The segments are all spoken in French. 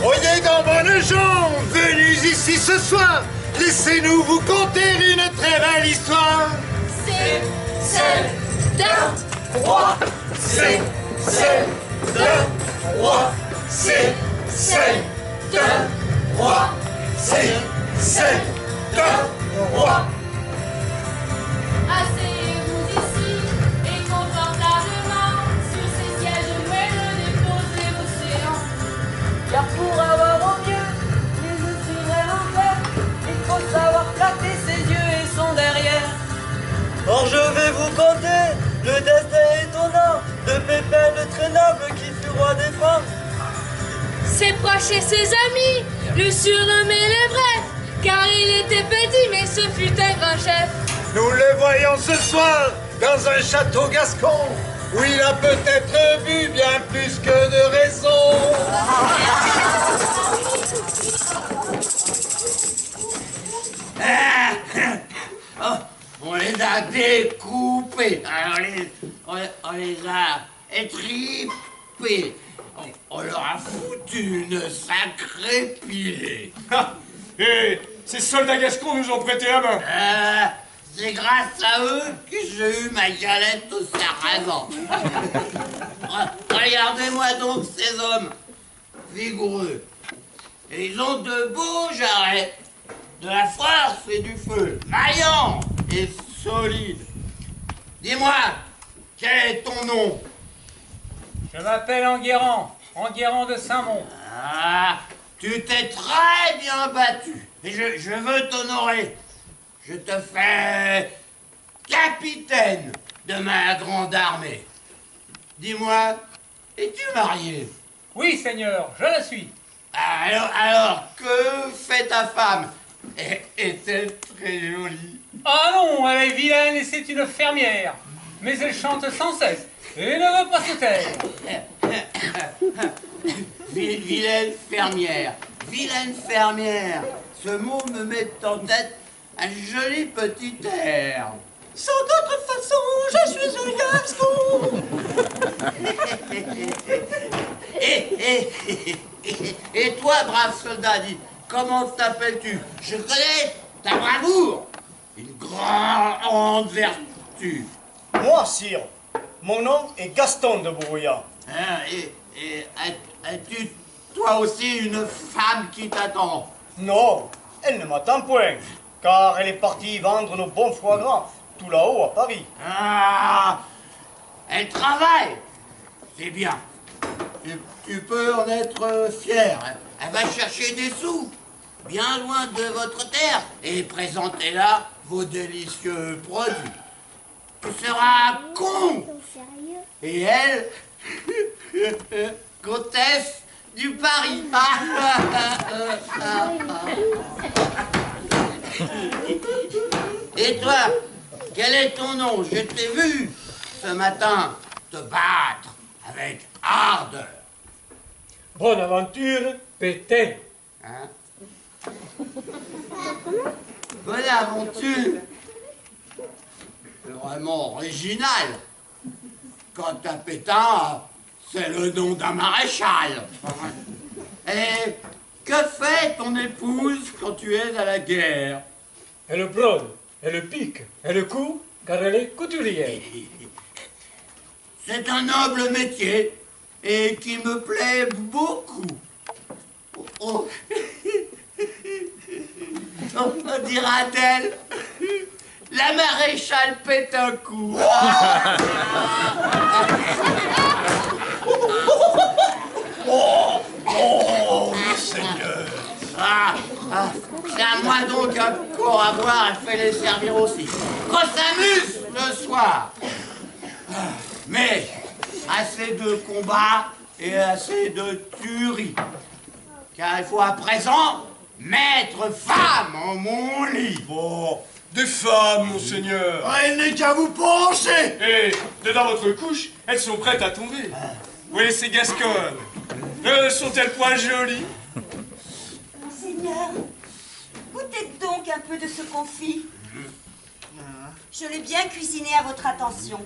Oyez dans bonnes gens, venus ici ce soir, laissez-nous vous conter une très belle histoire. C'est celle d'un roi, c'est celle d'un roi, c'est celle d'un roi, c'est celle d'un roi. Asseyez-vous ici et confortablement sur ces sièges moelleux, déposez vos séances. Car pour avoir au mieux les yeux sur vraiment clairs, il faut savoir flatter ses yeux et son derrière. Or je vais vous conter le destin étonnant de Pépin le très noble qui fut roi des femmes. Ses proches et ses amis le surnommaient le bref, car il était petit mais ce fut un grand chef. Nous le voyons ce soir dans un château gascon où il a peut-être bu bien plus que de raison. On les a découpés, on les a étripés, on leur a foutu une sacrée pilée. Et ces soldats gascons nous ont prêté la main. C'est grâce à eux que j'ai eu ma galette au sarrasin. Regardez-moi donc ces hommes vigoureux. Et ils ont de beaux jarrets, de la force et du feu, vaillants et solides. Dis-moi, quel est ton nom? Je m'appelle Enguerrand, Enguerrand de Saint-Mont. Ah, tu t'es très bien battu. Et je veux t'honorer. Je te fais capitaine de ma grande armée. Dis-moi, es-tu marié? Oui, Seigneur, je la suis. Alors, que fait ta femme? Est-elle très jolie? Ah non, elle est vilaine et c'est une fermière. Mais elle chante sans cesse et ne veut pas se taire. Vilaine fermière. Vilaine fermière. Ce mot me met en tête un joli petit air. Sans d'autre façon, je suis un gascon. Et toi, brave soldat, dis, comment t'appelles-tu? Je connais ta bravoure, une grande vertu. Moi, sire, mon nom est Gaston de Brouillat. Hein, et as-tu toi aussi une femme qui t'attend? Non, elle ne m'attend point, car elle est partie vendre nos bons foie gras, tout là-haut à Paris. Ah, elle travaille, c'est bien. Tu peux en être fier. Elle va chercher des sous, bien loin de votre terre, et présentez-là vos délicieux produits. Tu seras con. Et elle, comtesse du Paris. Et toi, quel est ton nom? Je t'ai vu ce matin te battre avec ardeur. Bonaventure Pétain. Hein? Bonaventure. C'est vraiment original. Quant à Pétain, c'est le nom d'un maréchal. Et Que fait ton épouse quand tu es à la guerre? Elle brode, elle pique, elle coud, car elle est couturière. C'est un noble métier et qui me plaît beaucoup. Oh. On dira-t-elle, la maréchale pète un coup. Oh, Seigneur. C'est à moi donc encore à boire et fait les servir aussi. Qu'on s'amuse le soir. Mais assez de combats et assez de tueries. Car il faut à présent mettre femme en mon lit. Bon, des femmes, monseigneur. Il n'est qu'à vous pencher. Et dedans votre couche, elles sont prêtes à tomber. Oui, ces gasconnes. Ne sont-elles point jolies? Monseigneur, goûtez donc un peu de ce confit. Je l'ai bien cuisiné à votre attention.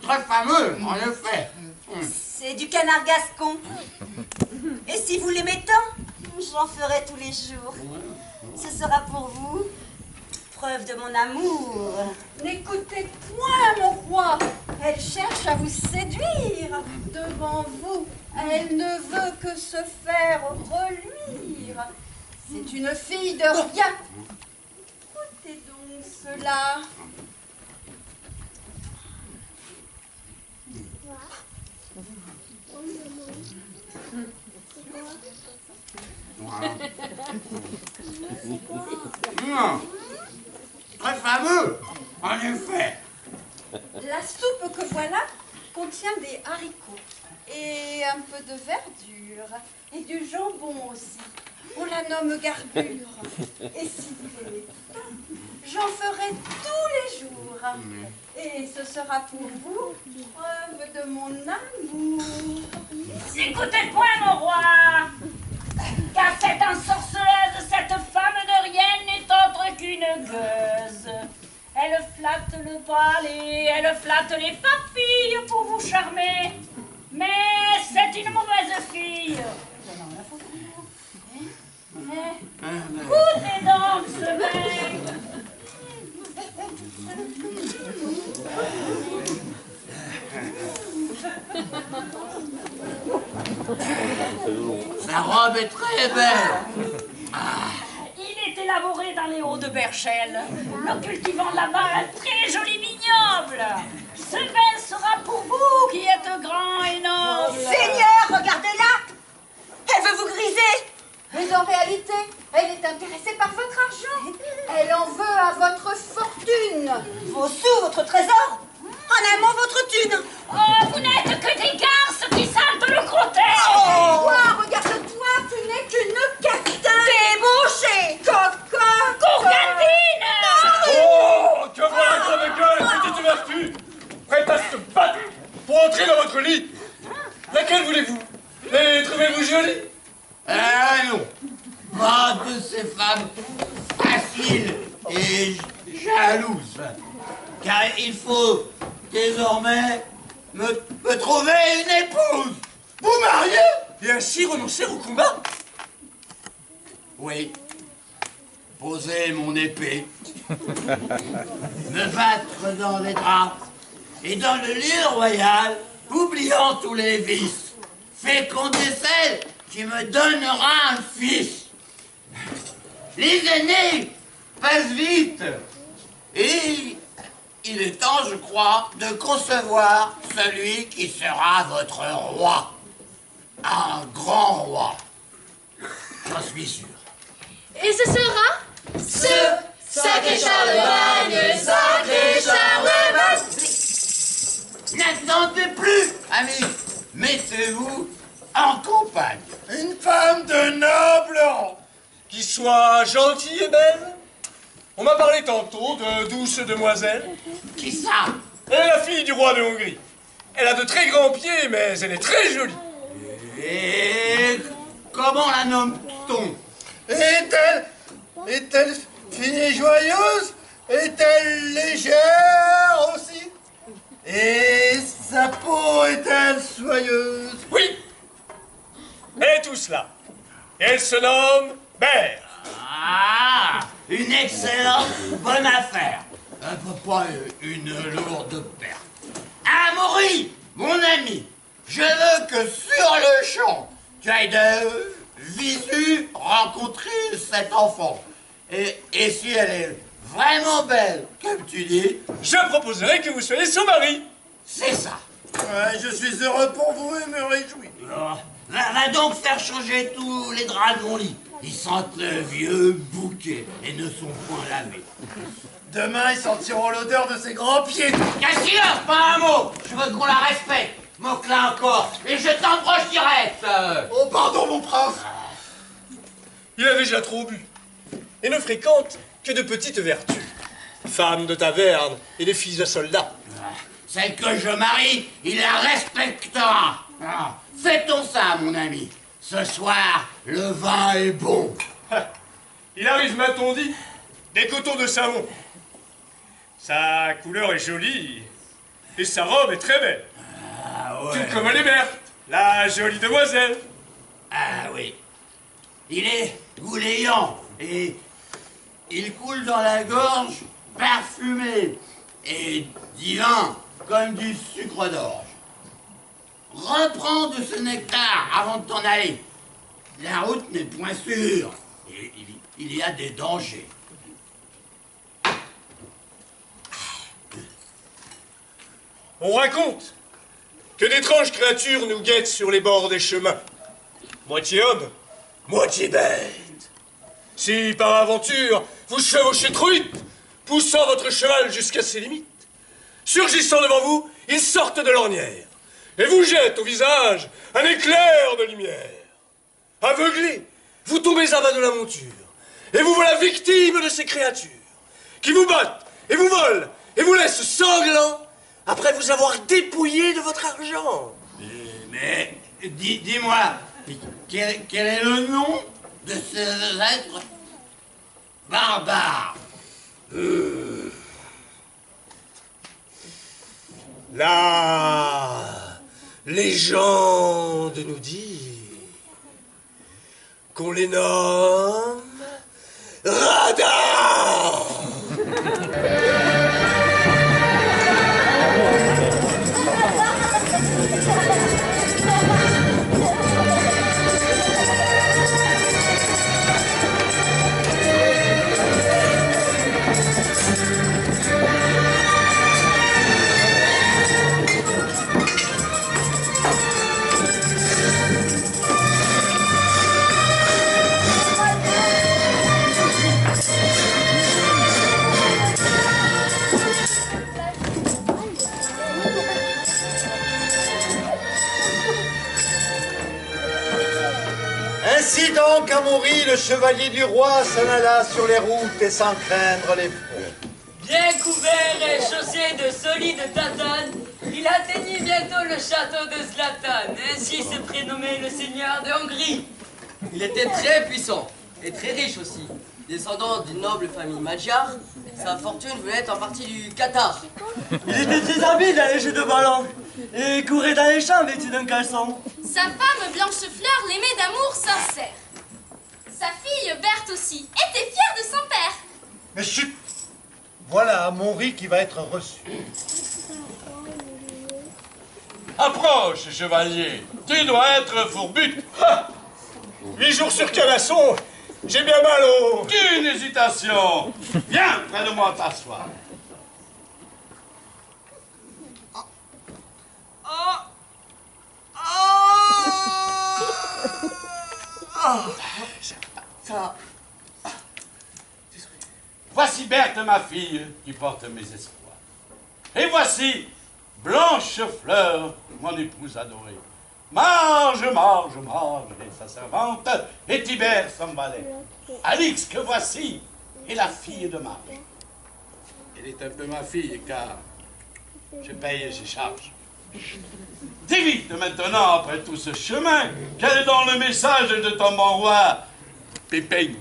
Très fameux, en effet. C'est du canard gascon. Et si vous l'aimez tant, j'en ferai tous les jours. Ce sera pour vous preuve de mon amour. N'écoutez point, mon roi. Elle cherche à vous séduire. Devant vous, elle ne veut que se faire reluire. C'est une fille de rien. Écoutez donc cela. Très fameux, en effet. La soupe que voilà contient des haricots et un peu de verdure et du jambon aussi. On la nomme garbure. Et si vous l'aimez tant, j'en ferai tous les jours. Et ce sera pour vous preuve de mon amour. Écoutez point, mon roi, car cette ensorceleuse, cette femme de rien n'est autre qu'une gueuse. Elle flatte le balai, elle flatte les papilles pour vous charmer. Mais c'est une mauvaise fille. Goûtez donc ce mec. Sa robe est très belle. Il est élaboré dans les hauts de Berchel. Nous cultivons là-bas un très joli vignoble. Ce vin sera pour vous qui êtes grand et noble. Seigneur, regardez-la. Elle veut vous griser. Mais en réalité, elle est intéressée par votre argent. Elle en veut à votre fortune. Vos sous, votre trésor. En un mot, votre thune. Oh, vous n'êtes que des garces qui saltent le côté. Toi, regarde-toi, tu n'es qu'une castagne. Débauché. Coco. Courgandine. Oh, que voilà comme gueule, petite vertu, prête à se battre pour entrer dans votre lit. Laquelle voulez-vous? Les trouvez-vous jolies? Non, pas de ces femmes faciles et jalouses. Car il faut désormais me trouver une épouse. Vous mariez? Et ainsi renoncer au combat? Oui. Poser mon épée. Me battre dans les draps. Et dans le lit royal, oubliant tous les vices. Féconder celle qui me donnera un fils. Les années passent vite. Et il est temps, je crois, de concevoir celui qui sera votre roi. Un grand roi. J'en suis sûr. Et ce sera sacré Charlemagne, sacré Charlemagne. N'attendez plus, amis. Mettez-vous en campagne. Une femme de noble rang. Qui soit gentille et belle? On m'a parlé tantôt de douce demoiselle. Qui ça? Elle est la fille du roi de Hongrie. Elle a de très grands pieds, mais elle est très jolie. Et comment la nomme-t-on? Est-elle fine et joyeuse? Est-elle légère se nomme Bert. Ah, une excellente bonne affaire. Pas une lourde perte. Amaury, mon ami, je veux que sur le champ, tu ailles de visu rencontrer cette enfant. Et si elle est vraiment belle, comme tu dis, Je proposerai que vous soyez son mari. c'est ça. Ouais, je suis heureux pour vous et me réjouis. Va donc faire changer tous les draps de mon lit. Ils sentent le vieux bouquet et ne sont point lavés. Demain, ils sentiront l'odeur de ses grands pieds. Cassius, pas un mot. Je veux qu'on la respecte. Moque-la encore et je t'embroche direct. Oh, pardon, mon prince. Il a déjà trop bu et ne fréquente que de petites vertus. Femmes de taverne et des filles de soldats. Celle que je marie, il la respectera. Ah, fêtons ça, mon ami. Ce soir, le vin est bon. Il arrive, m'a-t-on dit, des cotons de savon. Sa couleur est jolie et sa robe est très belle. Ah ouais. Tout comme elle est Berthe, la jolie demoiselle. Ah oui. Il est gouléant et il coule dans la gorge parfumé et divin comme du sucre d'orge. Reprends de ce nectar avant de t'en aller. La route n'est point sûre et il y a des dangers. On raconte que d'étranges créatures nous guettent sur les bords des chemins. Moitié homme, moitié bête. Si par aventure vous chevauchez trop vite, poussant votre cheval jusqu'à ses limites, surgissant devant vous, ils sortent de l'ornière et vous jettent au visage un éclair de lumière. Aveuglé, vous tombez à bas de la monture et vous voilà victime de ces créatures qui vous battent et vous volent et vous laissent sanglants après vous avoir dépouillé de votre argent. Mais dis-moi, quel est le nom de ces êtres barbares? La légende nous dit qu'on les nomme radars. Ainsi donc, Amaury, le chevalier du roi, s'en alla sur les routes et sans craindre les fronts. Bien couvert et chaussé de solides tatanes, il atteignit bientôt le château de Zlatan, ainsi se prénommait le seigneur de Hongrie. Il était très puissant et très riche aussi. Descendant d'une noble famille magyare, sa fortune venait en partie du Qatar. Il était très habile à les jeux de ballon et courait dans les champs vêtu d'un caleçon. Sa femme Blanchefleur l'aimait d'amour sincère. Sa fille Berthe aussi était fière de son père. Mais chut! Voilà Amaury qui va être reçu. Approche, chevalier. Tu dois être fourbu. 8 jours sur canasson, j'ai bien mal au... Aucune hésitation. Viens près de moi t'asseoir. Voici Berthe, ma fille, qui porte mes espoirs. Et voici Blanchefleur, mon épouse adorée. Marge, Marge, Marge, et sa servante, et Tibère, son valet. Alix, que voici, est la fille de Marge. Elle est un peu ma fille, car je paye ses charges. Dis vite maintenant, après tout ce chemin, quel est dans le message de ton bon roi, Pépaigne?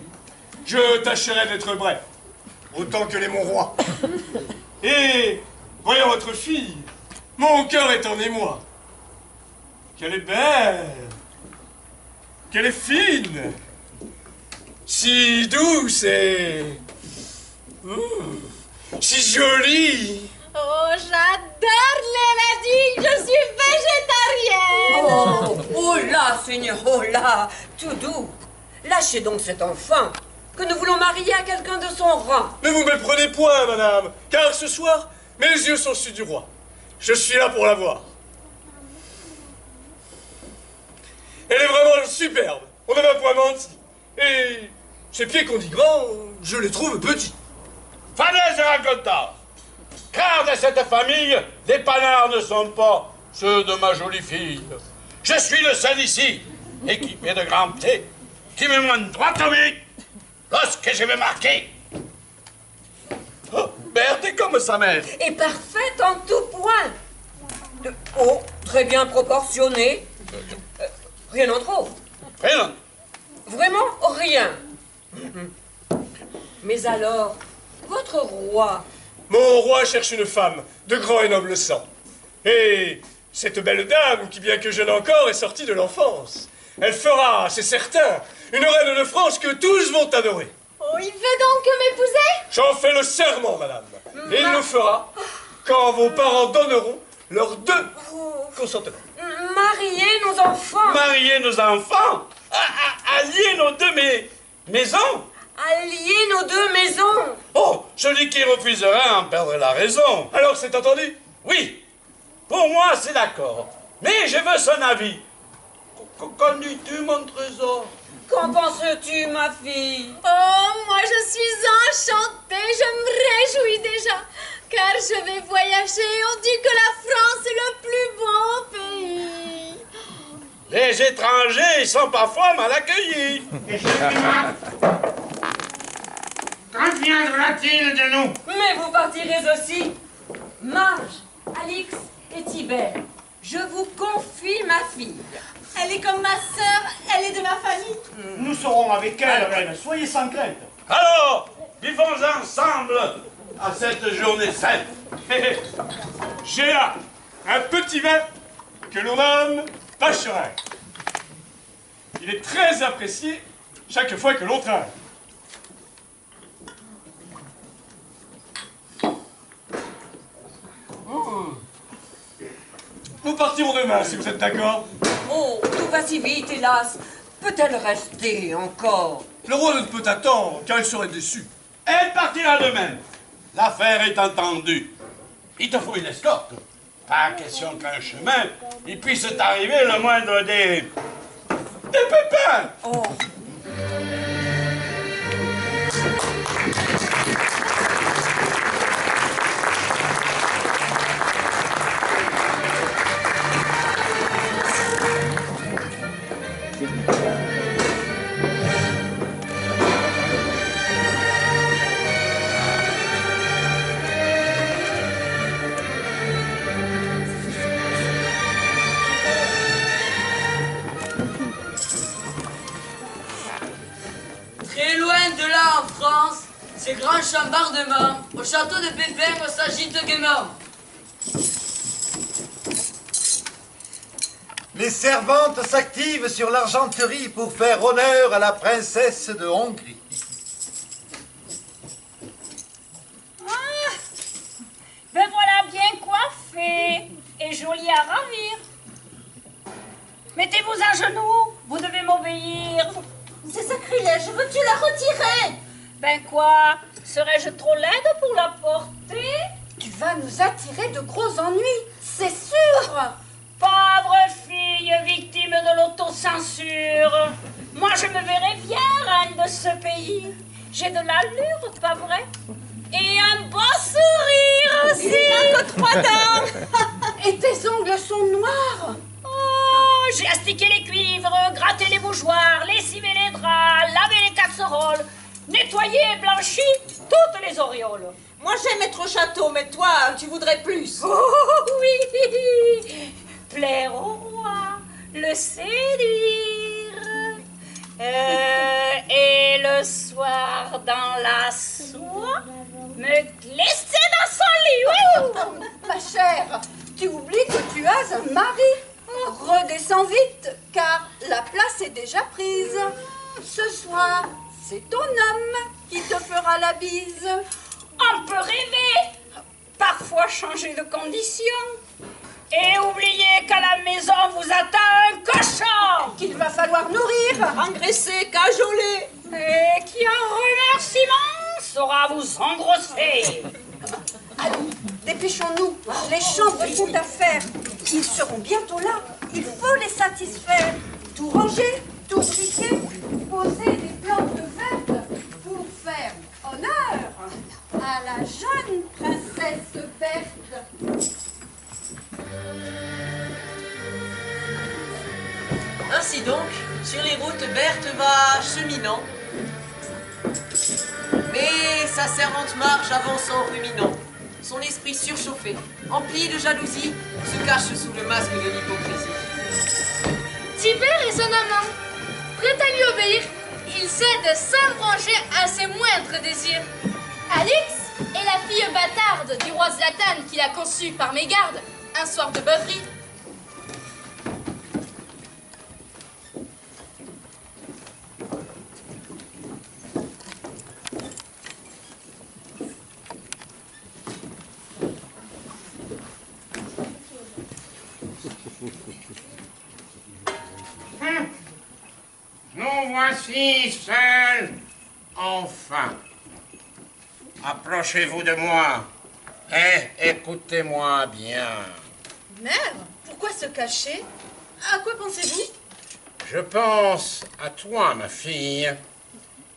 Je tâcherai d'être bref, autant que les mon roi. Et, voyant votre fille, mon cœur est en émoi. Qu'elle est belle, qu'elle est fine, si douce et... si jolie. Oh, j'adore les ladines, je suis végétarienne. Oh, oh là, Seigneur, oh là, tout doux. Lâchez donc cet enfant, que nous voulons marier à quelqu'un de son rang. Ne vous méprenez point, madame, car ce soir, mes yeux sont ceux du roi. Je suis là pour la voir. Elle est vraiment superbe, on ne m'a point menti. Et ses pieds qu'on dit grands, je les trouve petits. Falaise et raconta. Car de cette famille, les panards ne sont pas ceux de ma jolie fille. Je suis le seul ici, équipé de grands pieds, qui me mène droit au but lorsque je vais marquer. Oh, Berthe est comme sa mère. Et parfaite en tout point. De haut, très bien proportionné. Rien en trop. Rien. Vraiment rien. Mais alors, votre roi... Mon roi cherche une femme de grand et noble sang. Et cette belle dame, qui bien que jeune encore, est sortie de l'enfance. Elle fera, c'est certain, une reine de France que tous vont adorer. Oh, il veut donc m'épouser? J'en fais le serment, madame. Et il le fera quand vos parents donneront leurs deux consentements. Marier nos enfants. Marier nos enfants. Allier nos deux maisons. Allier nos deux maisons. Oh, celui qui refusera en perdrait la raison. Alors c'est entendu? Oui, pour moi c'est d'accord. Mais je veux son avis. Qu'en dis-tu, mon trésor? Qu'en penses-tu, ma fille? Oh, moi je suis enchantée, je me réjouis déjà, car je vais voyager. On dit que la France est le plus beau pays. Les étrangers sont parfois mal accueillis. Et quand viendra-t-il de nous? Mais vous partirez aussi. Marge, Alix et Tibère, je vous confie ma fille. Elle est comme ma sœur, elle est de ma famille. Nous serons avec elle, reine, soyez sans crainte. Alors, vivons ensemble à cette journée sainte. J'ai là un petit vin que l'on nomme Vacherin. Il est très apprécié chaque fois que l'on trinque. Nous partirons demain, si vous êtes d'accord. Oh, tout va si vite, hélas. Peut-elle rester encore? Le roi ne peut attendre, car il serait déçu. Elle partira demain. L'affaire est entendue. Il te faut une escorte. Pas question qu'un chemin, il puisse t'arriver le moindre des pépins. Oh. Très loin de là, en France, ces grands chambardements, au château de Pépin, s'agitent gaiement. Les servantes s'activent sur l'argenterie pour faire honneur à la princesse de Hongrie. Ben voilà bien coiffé et joli à ravir. Mettez-vous à genoux, vous devez m'obéir. C'est sacrilège, veux-tu la retirer? Ben quoi? Serais-je trop laide pour la porter? Tu vas nous attirer de gros ennuis, c'est sûr. Pauvre fille victime de l'autocensure. Moi je me verrais bien reine de ce pays. J'ai de l'allure, pas vrai? Et un beau sourire aussi. Il n'a que 3 dents. Et tes ongles sont noirs. Oh, j'ai astiqué les cuivres, gratté les mouchoirs, lessivé les draps, lavé les casseroles, nettoyé et blanchi toutes les auréoles. Moi j'aime être au château, mais toi, tu voudrais plus. Oh oui, plaire au roi, le séduire, et le soir dans la soie, me glisser dans son lit. Ma chère, tu oublies que tu as un mari. Redescends vite, car la place est déjà prise. Ce soir, C'est ton homme qui te fera la bise. On peut rêver, parfois changer de condition. Et oubliez qu'à la maison vous attend un cochon Qu'il va falloir nourrir, engraisser, cajoler. et qui en remerciement saura vous engrosser. Allons, dépêchons-nous. Les chambres sont à faire. Ils seront bientôt là. Il faut les satisfaire. Tout ranger, tout briquer, poser des plantes vertes pour faire honneur à la jeune princesse Berthe. Ainsi donc, sur les routes, Berthe va cheminant. Mais sa servante marche avançant ruminant. Son esprit surchauffé, empli de jalousie, se cache sous le masque de l'hypocrisie. Tibère est son amant. Prêt à lui obéir, il cède sans broncher à ses moindres désirs. Alix est la fille bâtarde du roi Zlatan qu'il a conçue par mégarde un soir de beuverie. Nous voici seuls, enfin. Approchez-vous de moi et écoutez-moi bien. Mère, pourquoi se cacher? À quoi pensez-vous? Je pense à toi, ma fille,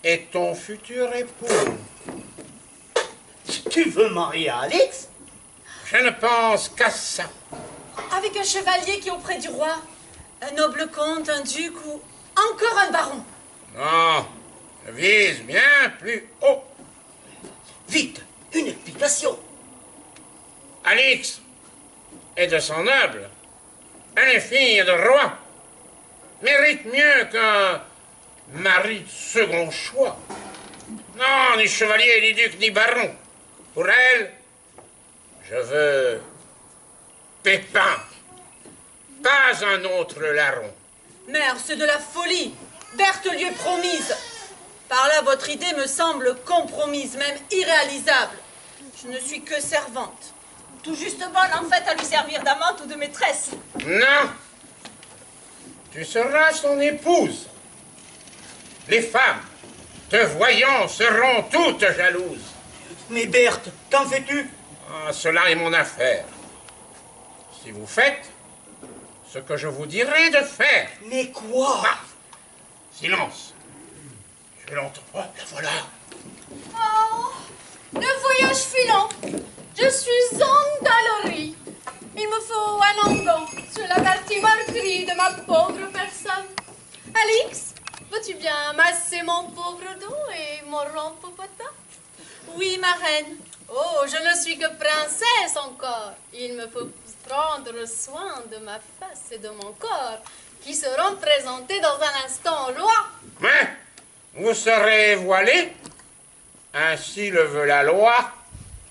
et ton futur époux. Tu veux marier Alix? Je ne pense qu'à ça. Avec un chevalier qui est auprès du roi, un noble comte, un duc ou encore un baron. Non, je vise bien plus haut. Vite, une explication. Alix est de son noble. Elle est fille de roi. Mérite mieux qu'un mari de second choix. Non, ni chevalier, ni duc, ni baron. Pour elle, je veux Pépin. Pas un autre larron. Mère, c'est de la folie. Berthe lui est promise. Par là, votre idée me semble compromise, même irréalisable. Je ne suis que servante. Tout juste bonne en fait à lui servir d'amante ou de maîtresse. Non. Tu seras son épouse. Les femmes, te voyant, seront toutes jalouses. Mais Berthe, qu'en fais-tu? Ah, cela est mon affaire. Si vous faites ce que je vous dirai de faire. Mais quoi? Ah, silence. Je l'entrevois, la voilà. Oh, le voyage filant. Je suis en galerie. Il me faut un onguent sur la partie meurtrie de ma pauvre personne. Alix, veux-tu bien masser mon pauvre dos et mon rond popotin? Oui, ma reine. Oh, je ne suis que princesse encore. Il me faut prendre soin de ma face et de mon corps, qui seront présentés dans un instant au roi. Mais vous serez voilé, ainsi le veut la loi.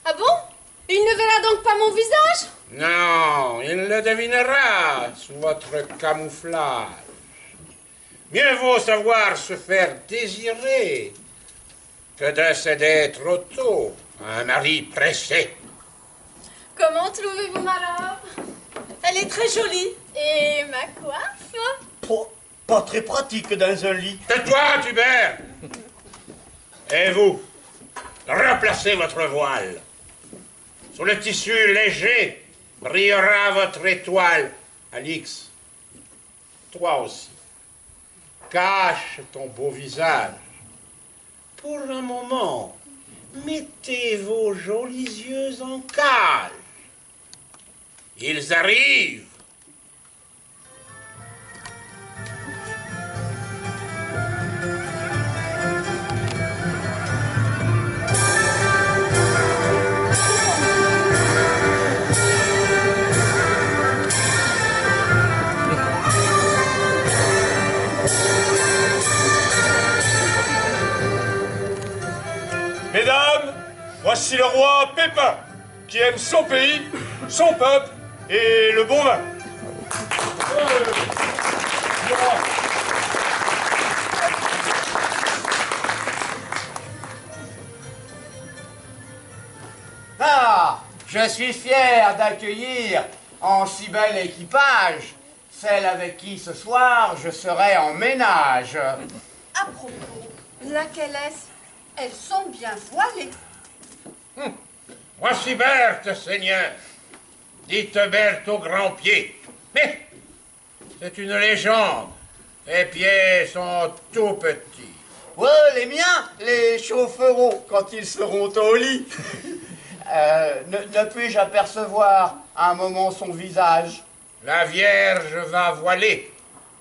Ah bon? Il ne verra donc pas mon visage? Non, il le devinera sous votre camouflage. Mieux vaut savoir se faire désirer que de céder trop tôt à un mari pressé. Comment trouvez-vous ma robe? Elle est très jolie. Et ma coiffe? Pas très pratique dans un lit. Tais-toi, Tubert! Et vous, replacez votre voile. Sous le tissu léger brillera votre étoile. Alix, toi aussi, cache ton beau visage. Pour un moment, mettez vos jolis yeux en cage. Ils arrivent. Mesdames, voici le roi Pépin, qui aime son pays, son peuple et le bon vin. Je suis fier d'accueillir en si bel équipage celle avec qui ce soir je serai en ménage. À propos, laquelle est-ce? Elles sont bien voilées. Voici Berthe, Seigneur. Dite Berthe au grand pied. Mais c'est une légende. Les pieds sont tout petits. Ouais, les miens, les chaufferont quand ils seront au lit. Ne puis-je apercevoir un moment son visage? La Vierge va voiler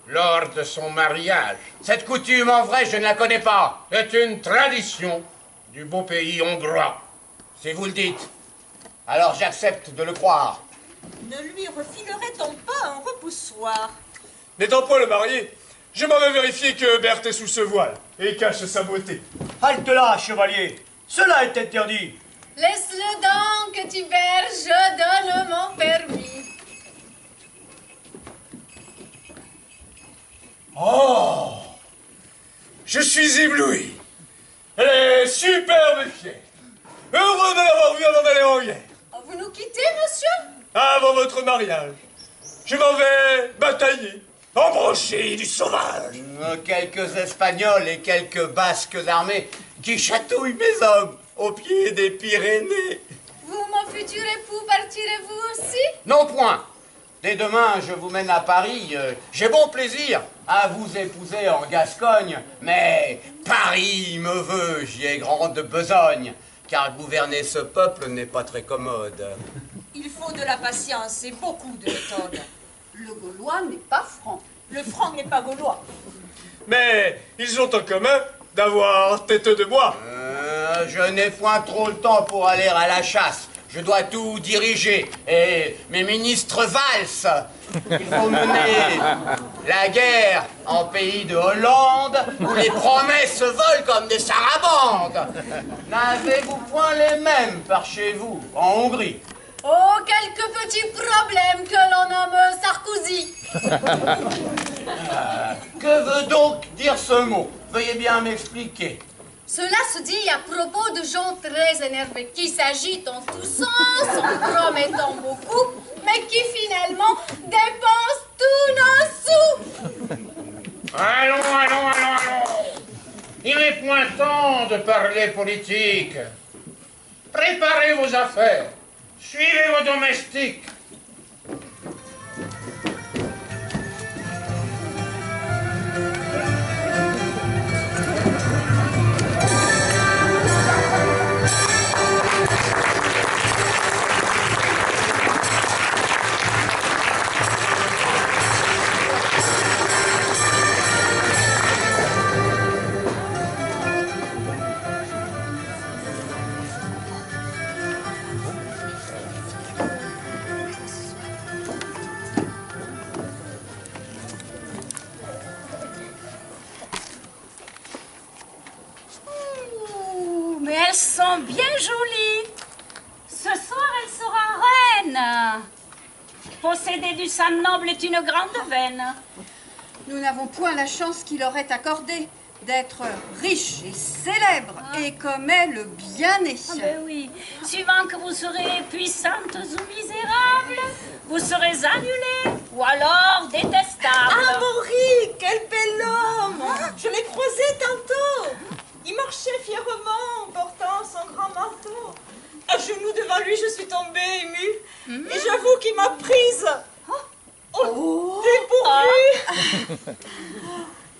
lors de son mariage. Cette coutume, en vrai, je ne la connais pas. C'est une tradition du beau pays hongrois. Si vous le dites, alors j'accepte de le croire. Ne lui refilerait-on pas un repoussoir? N'étant pas le marié, je m'en vais vérifier que Berthe est sous ce voile et cache sa beauté. Halte là, chevalier. Cela est interdit. Laisse-le donc, Tibère, je donne mon permis. Oh! Je suis ébloui. Elle est superbe et fière. Heureux de l'avoir vue avant d'aller en guerre. Vous nous quittez, monsieur? Avant votre mariage, je m'en vais batailler, embrocher du sauvage. Quelques Espagnols et quelques Basques armés qui chatouillent mes hommes au pied des Pyrénées. Vous, mon futur époux, partirez-vous aussi? Non point. Dès demain, je vous mène à Paris. J'ai bon plaisir à vous épouser en Gascogne, mais Paris me veut, j'y ai grande besogne, car gouverner ce peuple n'est pas très commode. Il faut de la patience et beaucoup de méthode. Le Gaulois n'est pas franc. Le franc n'est pas gaulois. Mais ils ont en commun d'avoir tête de bois. Je n'ai point trop le temps pour aller à la chasse. Je dois tout diriger. Et mes ministres valsent. Il faut mener la guerre en pays de Hollande où les promesses volent comme des sarabandes. N'avez-vous point les mêmes par chez vous, en Hongrie? Oh, quelques petits problèmes que l'on nomme Sarkozy. Que veut donc dire ce mot? Veuillez bien m'expliquer. Cela se dit à propos de gens très énervés qui s'agitent en tous sens, en promettant beaucoup, mais qui finalement dépensent tous nos sous. Allons. Il n'est point temps de parler politique. Préparez vos affaires. Suivez vos domestiques. Mais elles sont bien jolies. Ce soir, elle sera reine. Posséder du sang noble est une grande veine. Nous n'avons point la chance qu'il aurait accordée d'être riche et célèbre, et comme elle, bien née. Ah ben oui. Suivant que vous serez puissantes ou misérables, vous serez annulées ou alors détestables. Ah, Maury, quel bel homme! Je l'ai croisé tantôt. Il marchait fièrement, portant son grand manteau. À genoux devant lui, je suis tombée émue. Et j'avoue qu'il m'a prise. Oh, dépourvue.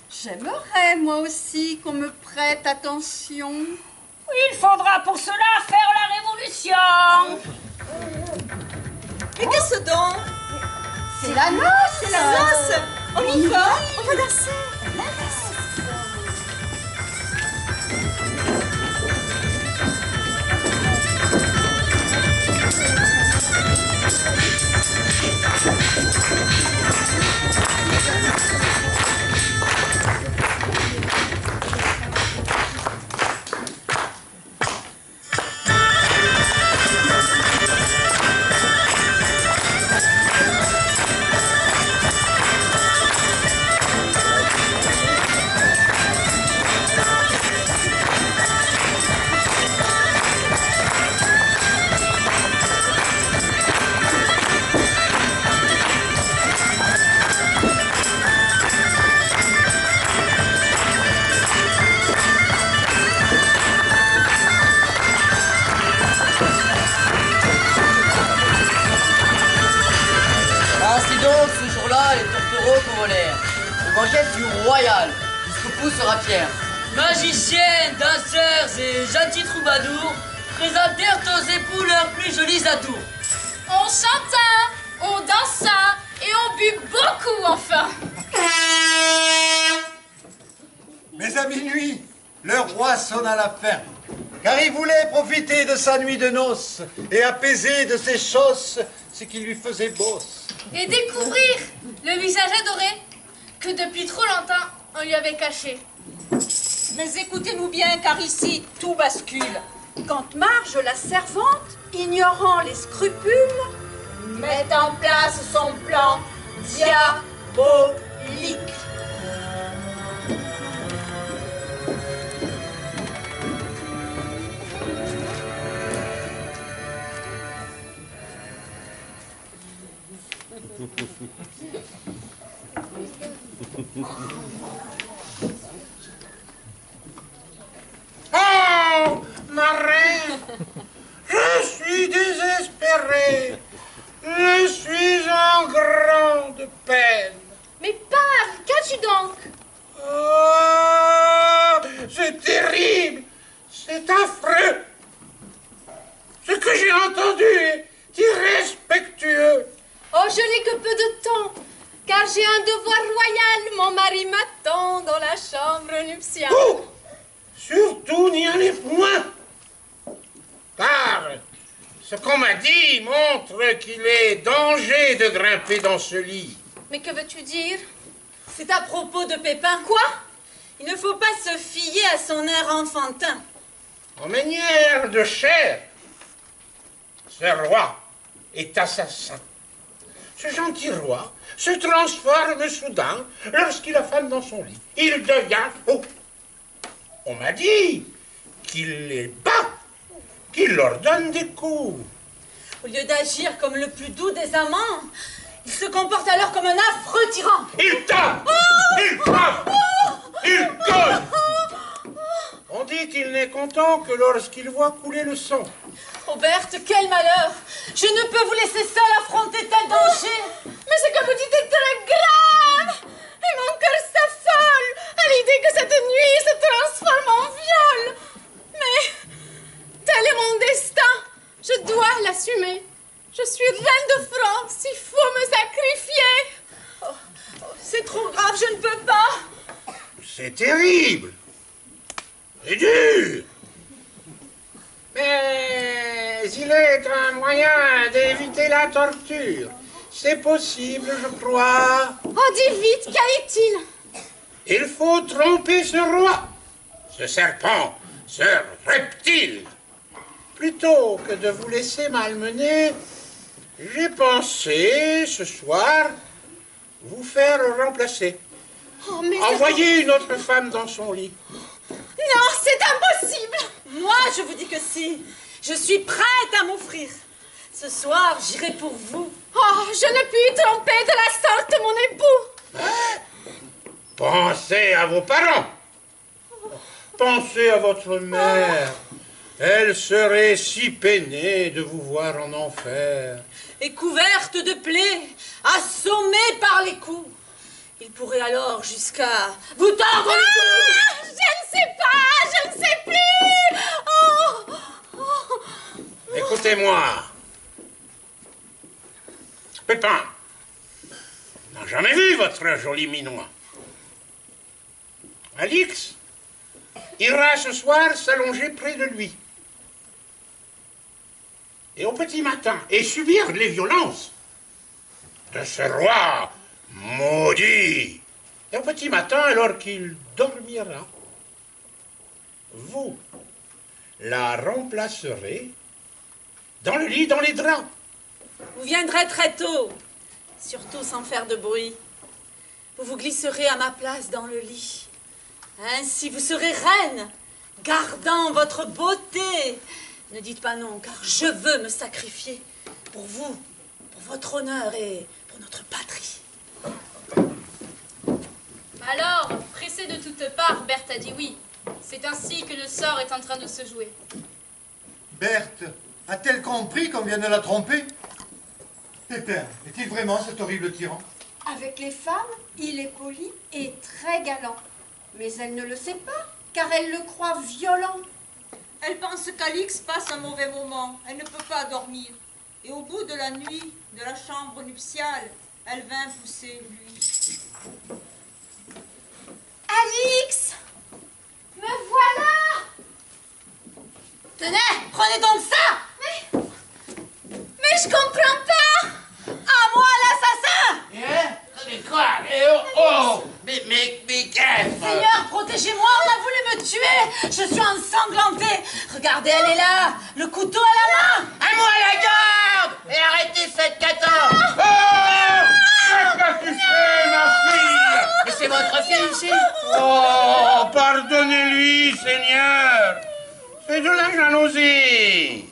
J'aimerais, moi aussi, qu'on me prête attention. Il faudra pour cela faire la révolution. Mais qu'est-ce donc? C'est la noce! C'est la noce! On y va? On va danser! banquette fut royale, jusqu'au pouls sera Pierre. Magiciens, danseurs et gentils troubadours présentèrent aux époux leurs plus jolis atours. On chanta, on dansa et on but beaucoup enfin. Mais à minuit, le roi sonna la ferme, car il voulait profiter de sa nuit de noces et apaiser de ses chausses ce qui lui faisait bosse. Et découvrir le visage adoré que depuis trop longtemps on lui avait caché. Mais écoutez-nous bien, car ici, tout bascule. Quand Marge, la servante, ignorant les scrupules, Met en place son plan diabolique. Oh, ma reine, je suis désespéré. Je suis en grande peine. Mais parle, qu'as-tu donc? Oh, c'est terrible, c'est affreux. Ce que j'ai entendu est irrespectueux. Oh, je n'ai que peu de temps, car j'ai un devoir royal. Mon mari m'attend dans la chambre nuptiale. Oh, surtout n'y allez point, car ce qu'on m'a dit montre qu'il est danger de grimper dans ce lit. Mais que veux-tu dire? C'est à propos de Pépin. Quoi? Il ne faut pas se fier à son air enfantin. En manière de chair, ce roi est assassin. Ce gentil roi se transforme soudain lorsqu'il a femme dans son lit. Il devient fou. On m'a dit qu'il les bat, qu'il leur donne des coups. Au lieu d'agir comme le plus doux des amants, il se comporte alors comme un affreux tyran. Il tape, il frappe, il colle. On dit qu'il n'est content que lorsqu'il voit couler le sang. Oh Berthe, quel malheur! Je ne peux vous laisser seule affronter tel danger! Mais ce que vous dites est très grave! Et mon cœur s'affole à l'idée que cette nuit se transforme en viol! Mais tel est mon destin! Je dois l'assumer! Je suis reine de France, il faut me sacrifier! Oh, c'est trop grave, je ne peux pas! C'est terrible. C'est dur. Mais il est un moyen d'éviter la torture. C'est possible, je crois. Oh, dis vite, qu'allait-il? Il faut tromper ce roi, ce serpent, ce reptile. Plutôt que de vous laisser malmener, j'ai pensé, ce soir, vous faire remplacer. Oh, mais Envoyez une autre femme dans son lit. Non, c'est impossible! Moi, je vous dis que si. Je suis prête à m'offrir. Ce soir, j'irai pour vous. Oh, je ne puis tromper de la sorte mon époux! Pensez à vos parents. Pensez à votre mère. Elle serait si peinée de vous voir en enfer. Et couverte de plaies, assommée par les coups. Il pourrait alors jusqu'à vous tordre le cou. Je ne sais pas, je ne sais plus! Écoutez-moi. Pépin n'a jamais vu votre joli minois. Alix ira ce soir s'allonger près de lui. Et au petit matin, et subir les violences de ce roi maudit. Et au petit matin, alors qu'il dormira, vous la remplacerez dans le lit, dans les draps. Vous viendrez très tôt, surtout sans faire de bruit. Vous vous glisserez à ma place dans le lit. Ainsi, vous serez reine, gardant votre beauté. Ne dites pas non, car je veux me sacrifier pour vous, pour votre honneur et pour notre patrie. Alors, pressée de toutes parts, Berthe a dit oui. C'est ainsi que le sort est en train de se jouer. Berthe a-t-elle compris qu'on vient de la tromper? Pépin, est-il vraiment cet horrible tyran? Avec les femmes, il est poli et très galant. Mais elle ne le sait pas, car elle le croit violent. Elle pense qu'Alix passe un mauvais moment. Elle ne peut pas dormir. Et au bout de la nuit, de la chambre nuptiale, elle vint pousser lui. Alix! Me voilà! Tenez, prenez donc ça! Mais je comprends pas! À moi l'assassin! Mais quoi? Mais qu'est-ce? Seigneur, protégez-moi, on a voulu me tuer! Je suis ensanglantée! Regardez, elle est là! Le couteau à la main! À moi la garde! Et arrêtez cette cata! Qu'est-ce que tu fais, ma fille? Mais c'est votre fille ici? Oh, pardonnez-lui, Seigneur. C'est de la jalousie.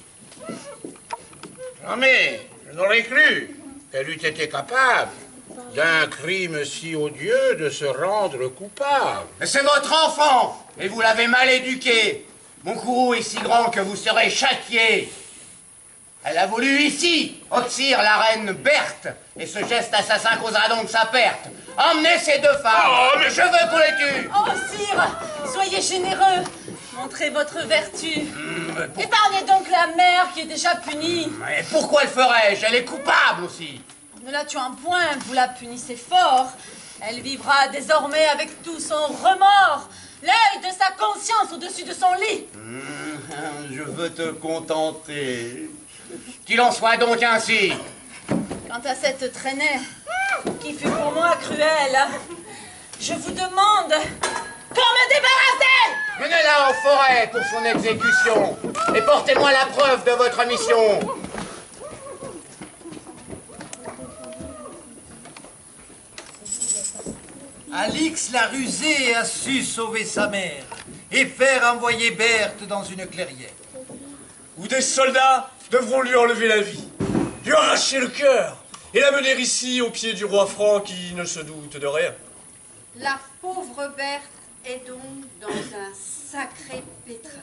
Jamais je n'aurais cru qu'elle eût été capable d'un crime si odieux de se rendre coupable. Mais c'est votre enfant, et vous l'avez mal éduqué. Mon courroux est si grand que vous serez châtié. Elle a voulu ici obsire la reine Berthe, et ce geste assassin causera donc sa perte. Emmenez ces deux femmes, mais je veux qu'on les tue. Oh, sire, soyez généreux. Montrez votre vertu. Épargnez donc la mère qui est déjà punie. Mais pourquoi le ferais-je? Elle est coupable aussi. Ne la tuant point, vous la punissez fort. Elle vivra désormais avec tout son remords, l'œil de sa conscience au-dessus de son lit. Je veux te contenter. Qu'il en soit donc ainsi. Quant à cette traînée, qui fut pour moi cruelle, je vous demande qu'on me débarrasse. Menez-la en forêt pour son exécution et portez-moi la preuve de votre mission. Alix l'a rusé et a su sauver sa mère et faire envoyer Berthe dans une clairière. Où des soldats devront lui enlever la vie, lui arracher le cœur et la mener ici au pied du roi franc qui ne se doute de rien. La pauvre Berthe est donc dans un sacré pétrin.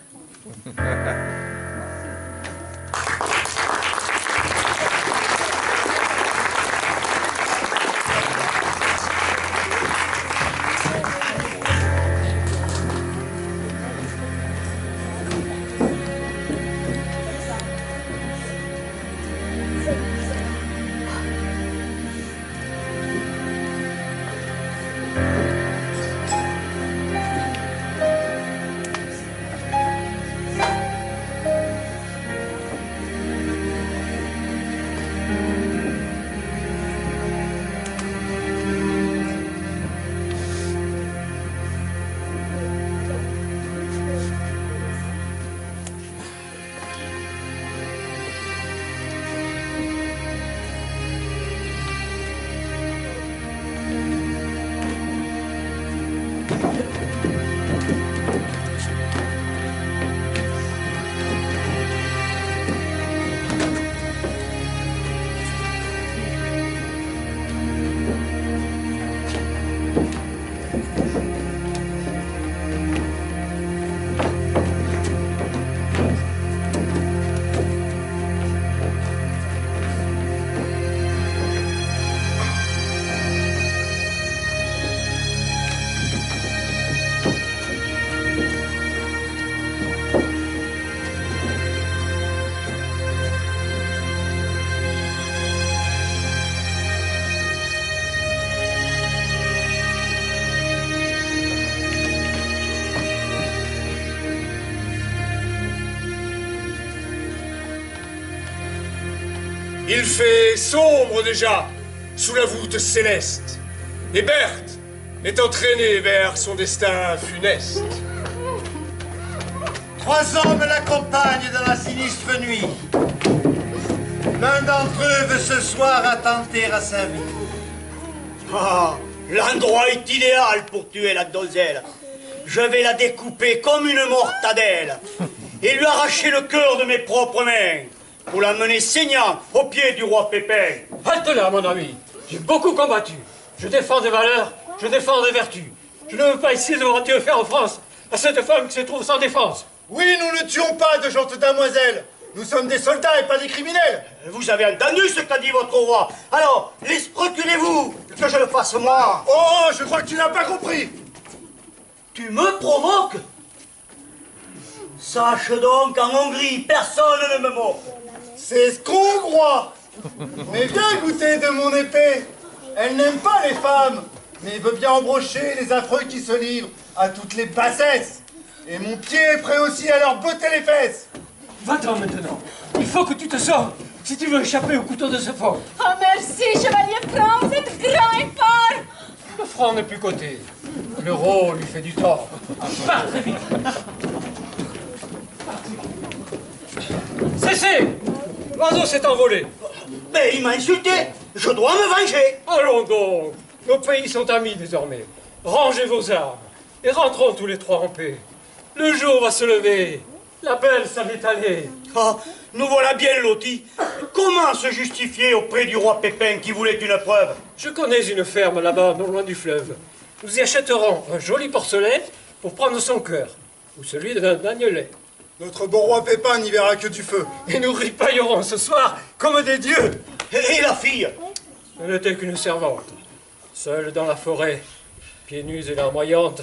Il fait sombre déjà, sous la voûte céleste, et Berthe est entraînée vers son destin funeste. 3 hommes l'accompagnent dans la sinistre nuit. L'un d'entre eux veut ce soir attenter à sa vie. Ah, l'endroit est idéal pour tuer la donzelle. Je vais la découper comme une mortadelle et lui arracher le cœur de mes propres mains pour la mener saignante au pied du roi Pépin. Halte là, mon ami. J'ai beaucoup combattu. Je défends des valeurs, je défends des vertus. Je ne veux pas ici devant Dieu faire offense à cette femme qui se trouve sans défense. Oui, nous ne tuons pas de gentes damoiselles. Nous sommes des soldats et pas des criminels. Vous avez entendu ce qu'a dit votre roi. Alors, reculez-vous, que je le fasse moi. Oh, je crois que tu n'as pas compris. Tu me provoques? Sache donc qu'en Hongrie, personne ne me moque. C'est ce qu'on croit. Mais viens goûter de mon épée. Elle n'aime pas les femmes, mais veut bien embrocher les affreux qui se livrent à toutes les bassesses. Et mon pied est prêt aussi à leur botter les fesses. Va-t'en maintenant. Il faut que tu te sauves si tu veux échapper au couteau de ce fort. Oh, merci, chevalier franc, vous êtes grand et fort. Le franc n'est plus coté. L'euro lui fait du tort. Pars très vite. Cessez! L'oiseau s'est envolé. Mais il m'a insulté. Je dois me venger. Allons donc. Nos pays sont amis désormais. Rangez vos armes et rentrons tous les trois en paix. Le jour va se lever. La belle s'en est allée. Oh, nous voilà bien lotis. Comment se justifier auprès du roi Pépin qui voulait une preuve? Je connais une ferme là-bas, non loin du fleuve. Nous y achèterons un joli porcelet pour prendre son cœur, ou celui d'un agnelet. Notre bon roi Pépin n'y verra que du feu. Et nous ripaillerons ce soir comme des dieux. Et la fille? Ce n'était qu'une servante, seule dans la forêt, pieds nus et larmoyante.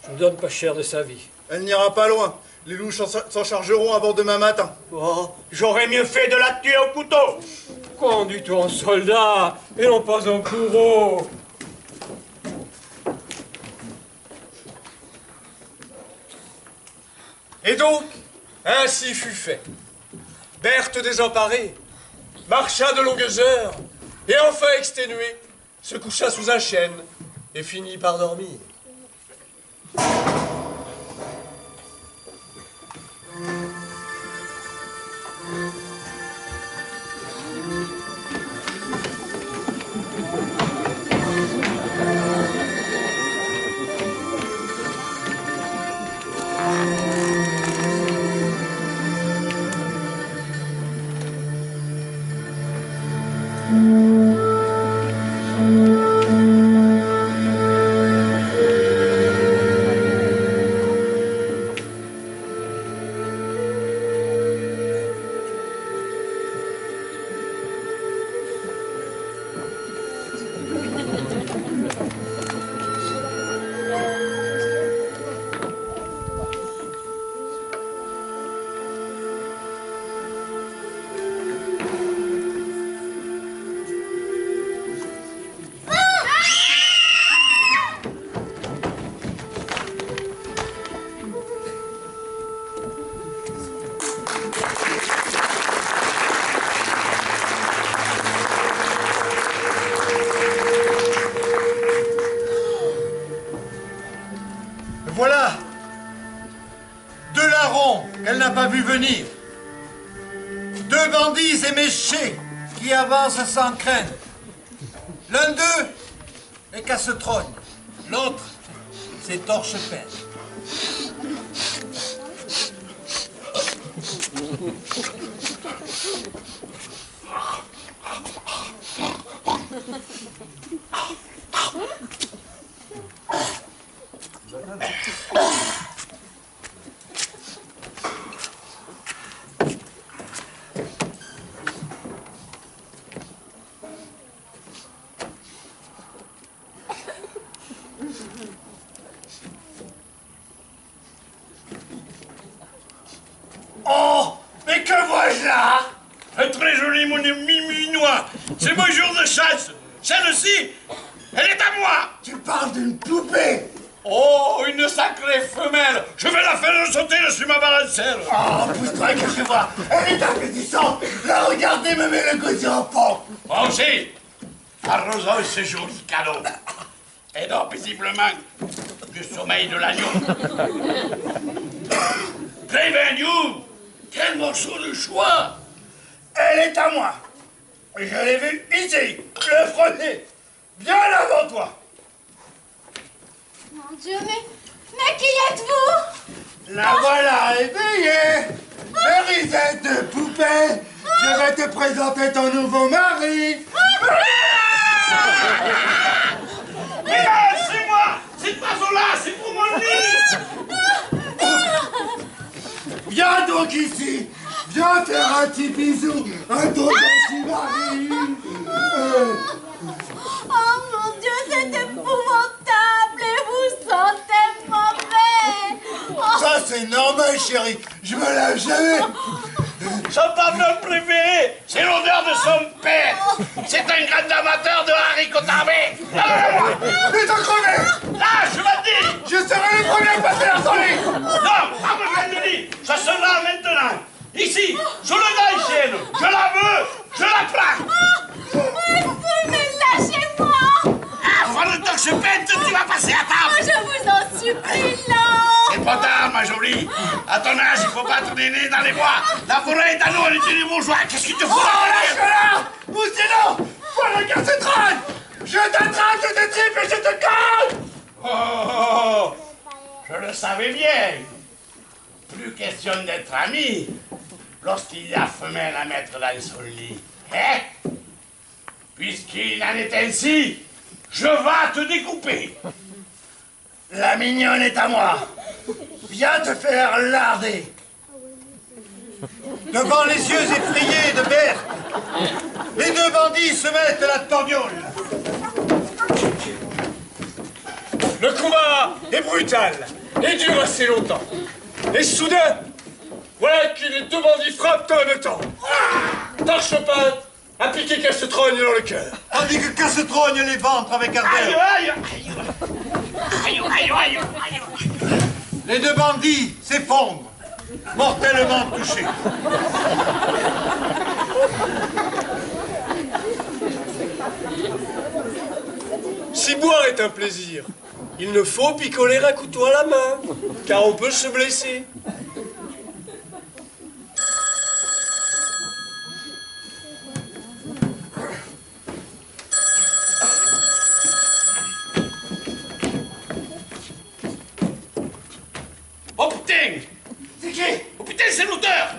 Je ne donne pas cher de sa vie. Elle n'ira pas loin. Les loups s'en chargeront avant demain matin. Oh, j'aurais mieux fait de la tuer au couteau. Conduis-toi en soldat et non pas en bourreau. Et donc, ainsi fut fait. Berthe désemparée marcha de longues heures et enfin exténuée se coucha sous un chêne et finit par dormir. Voilà deux larrons qu'elle n'a pas vu venir. Deux bandits éméchés qui avancent sans crainte. L'un d'eux est Casse-Trogne, l'autre c'est Torche-Pelle. Oh, mais que vois-je là? Un très joli minois. C'est mon jour de chasse. Celle-ci, elle est à moi. Tu parles d'une poupée. Oh, une sacrée femelle. Je vais la faire sauter dessus ma balancelle. Oh, pousse-toi que je vois. Elle est appétissante. La regarder me met le goût sur un pont. Moi aussi. Arrosons ce joli cadeau. Et dors paisiblement du sommeil de l'agneau. Prévenez-vous. Quel morceau de choix! Elle est à moi. Je l'ai vue ici, le frôler, bien avant toi. Mon Dieu, mais qui êtes-vous? La voilà éveillée. Mérisette de poupée, je vais te présenter ton nouveau mari. Regarde, c'est moi! Cet oiseau-là, c'est pour mon lit! Viens donc ici. Viens faire un petit bisou à ton petit mari. Oh mon Dieu, c'est épouvantable et vous sentez mauvais. Oh. Ça, c'est normal, chérie. Je me lave jamais. Son parfum préféré, c'est l'odeur de son père. C'est un grand amateur de haricots tarbés. Mais t'as crevé. Là, je me dis. Je serai le premier à passer dans ton lit. Non, pas besoin de lit. Ça sera maintenant. Ici, sur le daïchienne. Je la veux, je la plaque. Mais lâchez-moi. Ah, avant le temps que je pète, tu vas passer à table. Oh, je vous en supplie, non. C'est pas tard, ma jolie. À ton âge, il faut pas traîner dans les bois. La forêt est à nous, elle est du bourgeois. Qu'est-ce qu'il te faut? Oh, lâche-la. Ou sinon, voilà qu'elle se traîne. Je t'attrape de ce type et je te colle. Oh, je le savais bien. Plus question d'être amis lorsqu'il y a femelle à mettre dans son lit. Hein? Puisqu'il en est ainsi, je vais te découper. La mignonne est à moi. Viens te faire larder. Devant les yeux effrayés de Berthe, les deux bandits se mettent à la torgnole. Le combat est brutal et dure assez longtemps. Et soudain, voilà que les deux bandits frappent en même temps. Tarche-patte a piqué Casse-Trogne dans le cœur. Tandis que Casse-Trogne les ventre avec ardeur. Aïe, aïe, aïe, aïe, aïe, aïe. Les deux bandits s'effondrent, mortellement touchés. Si boire est un plaisir, il ne faut picoler un couteau à la main, car on peut se blesser. Oh putain! C'est qui? Oh putain, c'est l'auteur!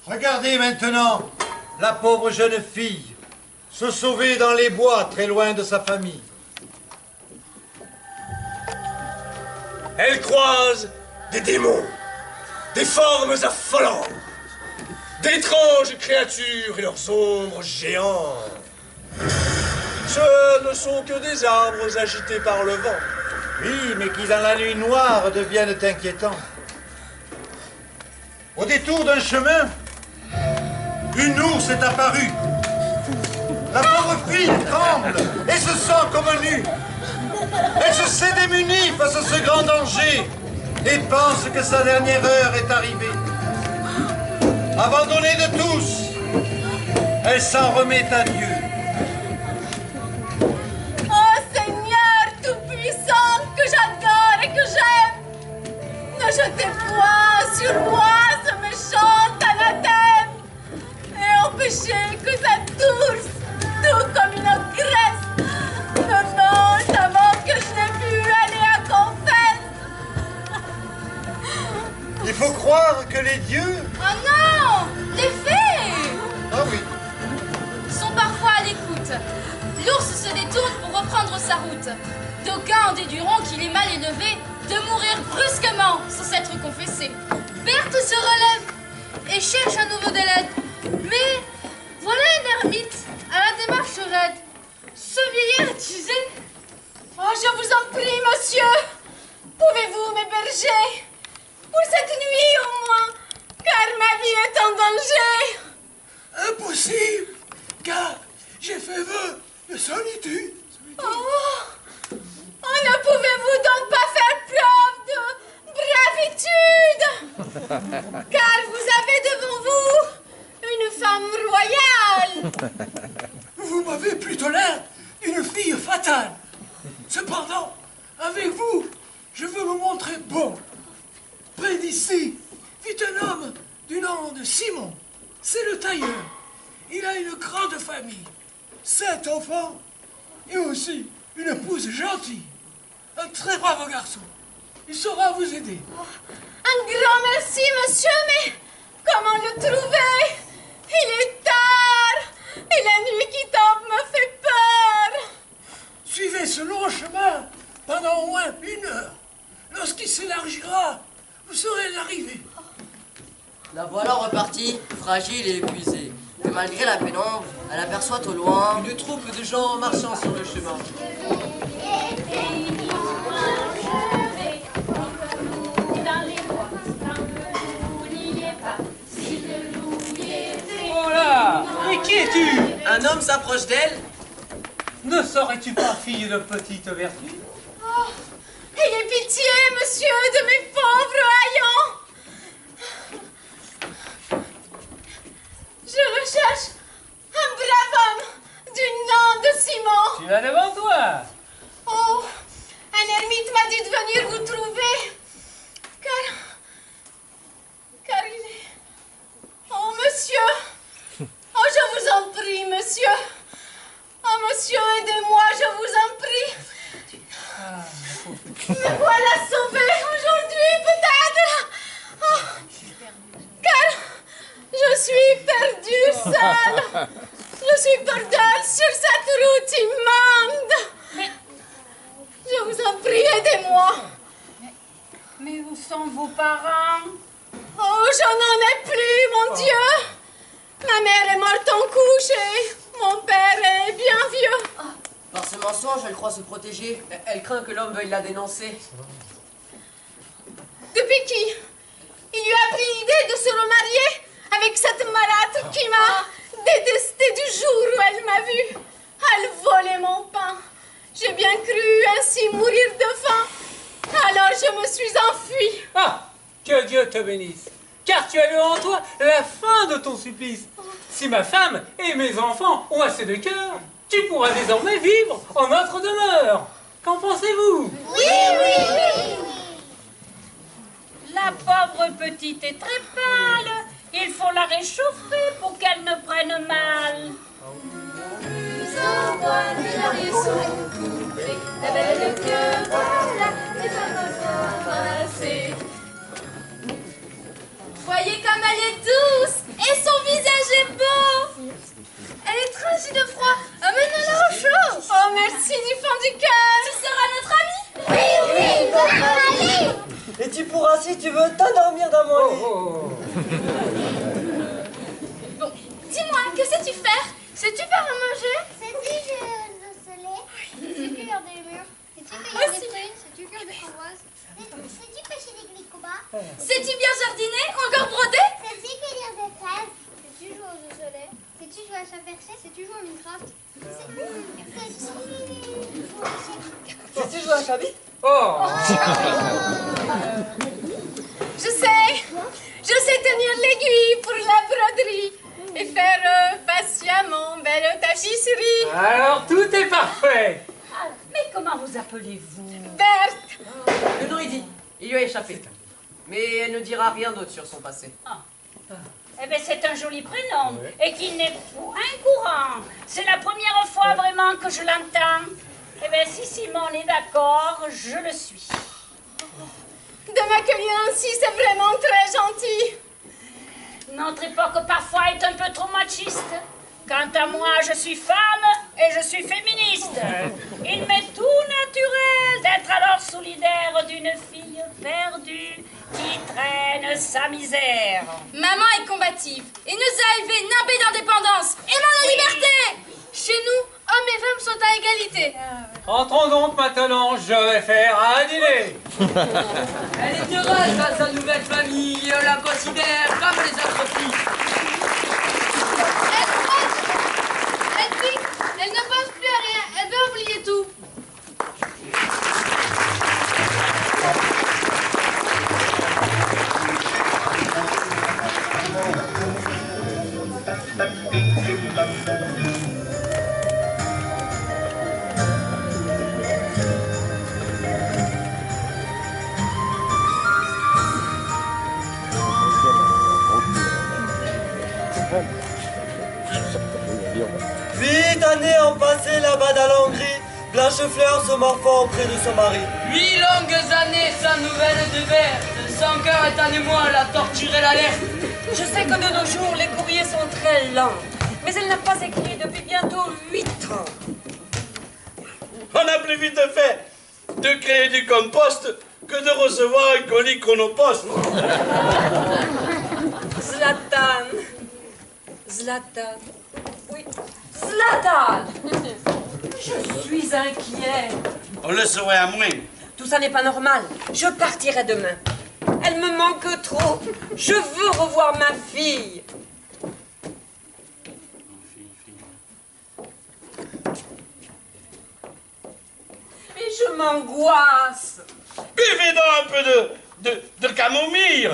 Regardez maintenant la pauvre jeune fille se sauver dans les bois très loin de sa famille. Elle croise des démons, des formes affolantes, d'étranges créatures et leurs ombres géantes. Ce ne sont que des arbres agités par le vent. Oui, mais qui dans la nuit noire deviennent inquiétants. Au détour d'un chemin, une ours est apparue. La pauvre fille tremble et se sent comme nue. Elle se sait démunie face à ce grand danger et pense que sa dernière heure est arrivée. Abandonnée de tous, elle s'en remet à Dieu. Oh Seigneur tout-puissant, que j'adore et que j'aime, ne jetez point sur moi ce méchant anathème et empêchez que cette ours, tout comme une graisse, me mange avant que je n'ai pu aller à confesse. Il faut croire que les dieux... Oh non! Les fées Ah oui. sont parfois à l'écoute. L'ours se détourne pour reprendre sa route. D'aucuns en déduiront qu'il est mal élevé de mourir brusquement sans s'être confessé. Berthe se relève et cherche un nouveau délai. Mais voilà un ermite à la démarche raide. Ce vieillard est usé. Oh, je vous en prie, monsieur, pouvez-vous m'héberger pour cette nuit au moins, car ma vie est en danger. Impossible, car j'ai fait vœu de solitude. Oh, ne pouvez-vous donc pas faire preuve de bravitude, car vous avez devant vous une femme royale. Vous m'avez plutôt l'air d'une fille fatale. Cependant, avec vous, je veux me montrer bon. Près d'ici vit un homme du nom de Simon. C'est le tailleur. Il a une grande famille. 7 enfants et aussi une épouse gentille. Un très brave garçon. Il saura vous aider. Un grand merci, monsieur, mais comment le trouver? Il est tard et la nuit qui tombe me fait peur. Suivez ce long chemin pendant au moins 1 heure. Lorsqu'il s'élargira, vous saurez l'arrivée. La voilà repartie, fragile et épuisée. Mais malgré la pénombre, elle aperçoit au loin une troupe de gens marchant sur le chemin. Oh là! Mais qui es-tu? Un homme s'approche d'elle. Ne serais-tu pas fille de petite vertu? Oh, ayez pitié, monsieur, de mes pauvres haillons. Je recherche un brave homme du nom de Simon. Tu l'as devant toi. Oh, un ermite m'a dit de venir vous trouver. Car il est... Oh, monsieur. Oh, je vous en prie, monsieur. Oh, monsieur, aidez-moi, je vous en prie. Me voilà sauvé aujourd'hui, peut-être. Oh, car je suis perdue seule. Je suis perdue sur cette route immonde. Je vous en prie, aidez-moi. Mais où sont vos parents? Oh, je n'en ai plus, mon Dieu. Ma mère est morte en couche et mon père est bien vieux. Par ce mensonge, elle croit se protéger. Elle craint que l'homme veuille la dénoncer. Depuis qui il lui a pris l'idée de se remarier avec cette malade qui m'a détestée du jour où elle m'a vue. Elle volait mon pain. J'ai bien cru ainsi mourir de faim. Alors je me suis enfuie. Ah, que Dieu te bénisse, car tu as eu en toi la fin de ton supplice. Si ma femme et mes enfants ont assez de cœur, tu pourras désormais vivre en notre demeure. Qu'en pensez-vous? Oui. La pauvre petite est très pâle. Il faut la réchauffer pour qu'elle ne prenne mal. La belle que voilà, les femmes sont embrassées. Voyez comme elle est douce et son visage est beau. Elle est tranchée de froid. Amenez-la au chaud. Oh, merci du fond du cœur. Tu seras notre amie? Oui, notre amie. Et tu pourras, si tu veux, t'endormir dans mon lit. Bon, dis-moi, que sais-tu faire? Sais-tu faire à manger? Sais-tu jouer au soleil? Sais-tu cueillir des murs? Sais-tu cueillir des prunes? Sais-tu cueillir des framboises? Sais-tu pêcher des glycobas? Sais-tu bien jardiner? Encore broder? Sais-tu cueillir des fraises? Sais-tu jouer au soleil? Sais-tu jouer à chat perché? Sais-tu jouer au Minecraft? Sais-tu jouer à Chabit? Oh. Je sais tenir l'aiguille pour la broderie et faire patiemment belle tapisserie. Alors tout est parfait. Ah, mais comment vous appelez-vous? Berthe. Le nom il dit, il lui a échappé. Mais elle ne dira rien d'autre sur son passé. Eh bien, c'est un joli prénom et qui n'est point courant. C'est la première fois vraiment que je l'entends. Eh bien, si Simon est d'accord, je le suis. De m'accueillir ainsi, c'est vraiment très gentil. Notre époque parfois est un peu trop machiste. Quant à moi, je suis femme et je suis féministe. Il m'est tout naturel d'être alors solidaire d'une fille perdue qui traîne sa misère. Maman est combative et nous a élevés nimbés d'indépendance. Aimons la liberté. Chez nous, hommes et femmes sont à égalité. Entrons donc maintenant, je vais faire un dîner. Elle est heureuse dans sa nouvelle famille, on la considère comme les autres filles. Elle ne pense plus à rien, elle veut oublier tout. Vite, Année, Blanchefleur se morfond auprès de son mari. 8 longues années sans nouvelles de Berthe. Son cœur est en émoi, la torture et l'alerte. Je sais que de nos jours, les courriers sont très lents. Mais elle n'a pas écrit depuis bientôt 8 ans. On a plus vite fait de créer du compost que de recevoir un colis chronopost. Zlatan. Zlatan. Oui. Zlatan. Je suis inquiet. On le saurait à moins. Tout ça n'est pas normal. Je partirai demain. Elle me manque trop. Je veux revoir ma fille. Mais je m'angoisse. Buvez donc un peu de camomille.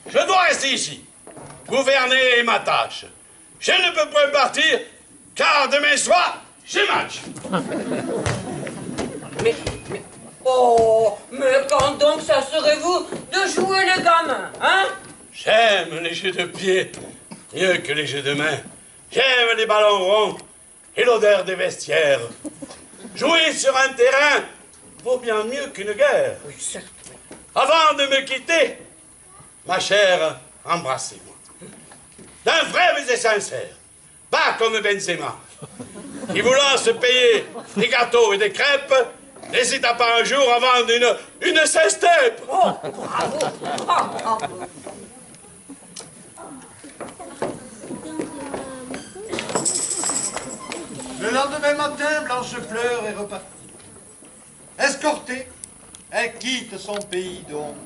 Je dois rester ici. Gouverner est ma tâche. Je ne peux pas partir, car demain soir, j'ai match. Mais quand donc ça serait vous de jouer les gamins, hein? J'aime les jeux de pied mieux que les jeux de main. J'aime les ballons ronds et l'odeur des vestiaires. Jouer sur un terrain vaut bien mieux qu'une guerre. Oui, certes. Avant de me quitter, ma chère, embrassez-moi. D'un vrai baiser sincère, pas comme Benzema, qui voulant se payer des gâteaux et des crêpes, n'hésita pas un jour à vendre une sextape. Oh, bravo. Le lendemain matin, Blanchefleur est repartie. Escortée, elle quitte son pays de honte.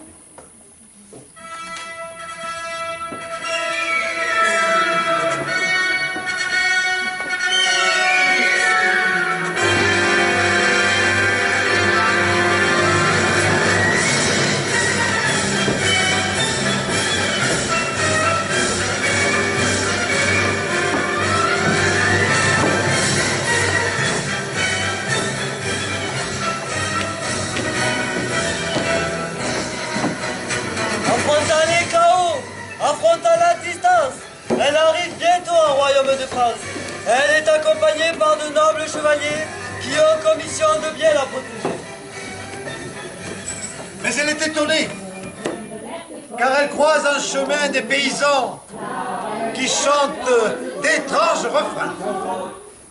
Affrontant les chaos, affrontant la distance, elle arrive bientôt au royaume de France. Elle est accompagnée par de nobles chevaliers qui ont commission de bien la protéger. Mais elle est étonnée, car elle croise en chemin des paysans qui chantent d'étranges refrains.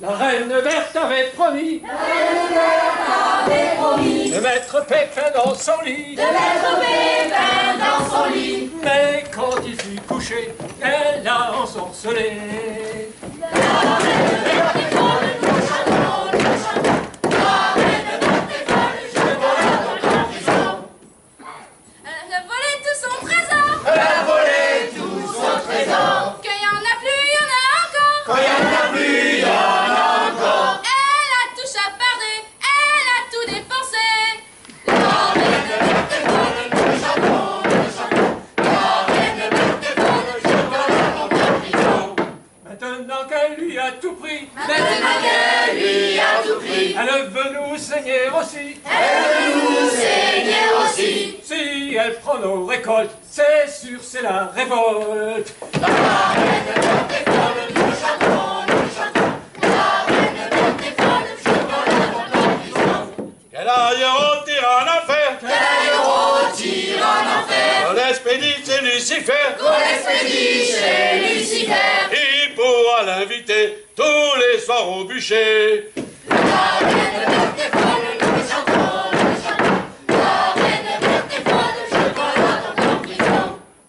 La reine verte avait promis de mettre Pépin dans son lit. Mais quand il fut couché, elle l'a ensorcelé. Elle a volé tout son trésor. Elle a volé tout son trésor. Qu'il y en a plus, il y en a encore. Quand il y en a plus, il y en a encore. Elle a tout chapardé, elle a tout dépensé. Maintenant qu'elle lui a tout pris, elle veut nous saigner aussi. Si elle prend nos récoltes, c'est sûr, c'est la révolte. Qu'elle aille rôtir en enfer. Qu'on l'expédie chez Lucifer. Il pourra l'inviter tous les soirs au bûcher.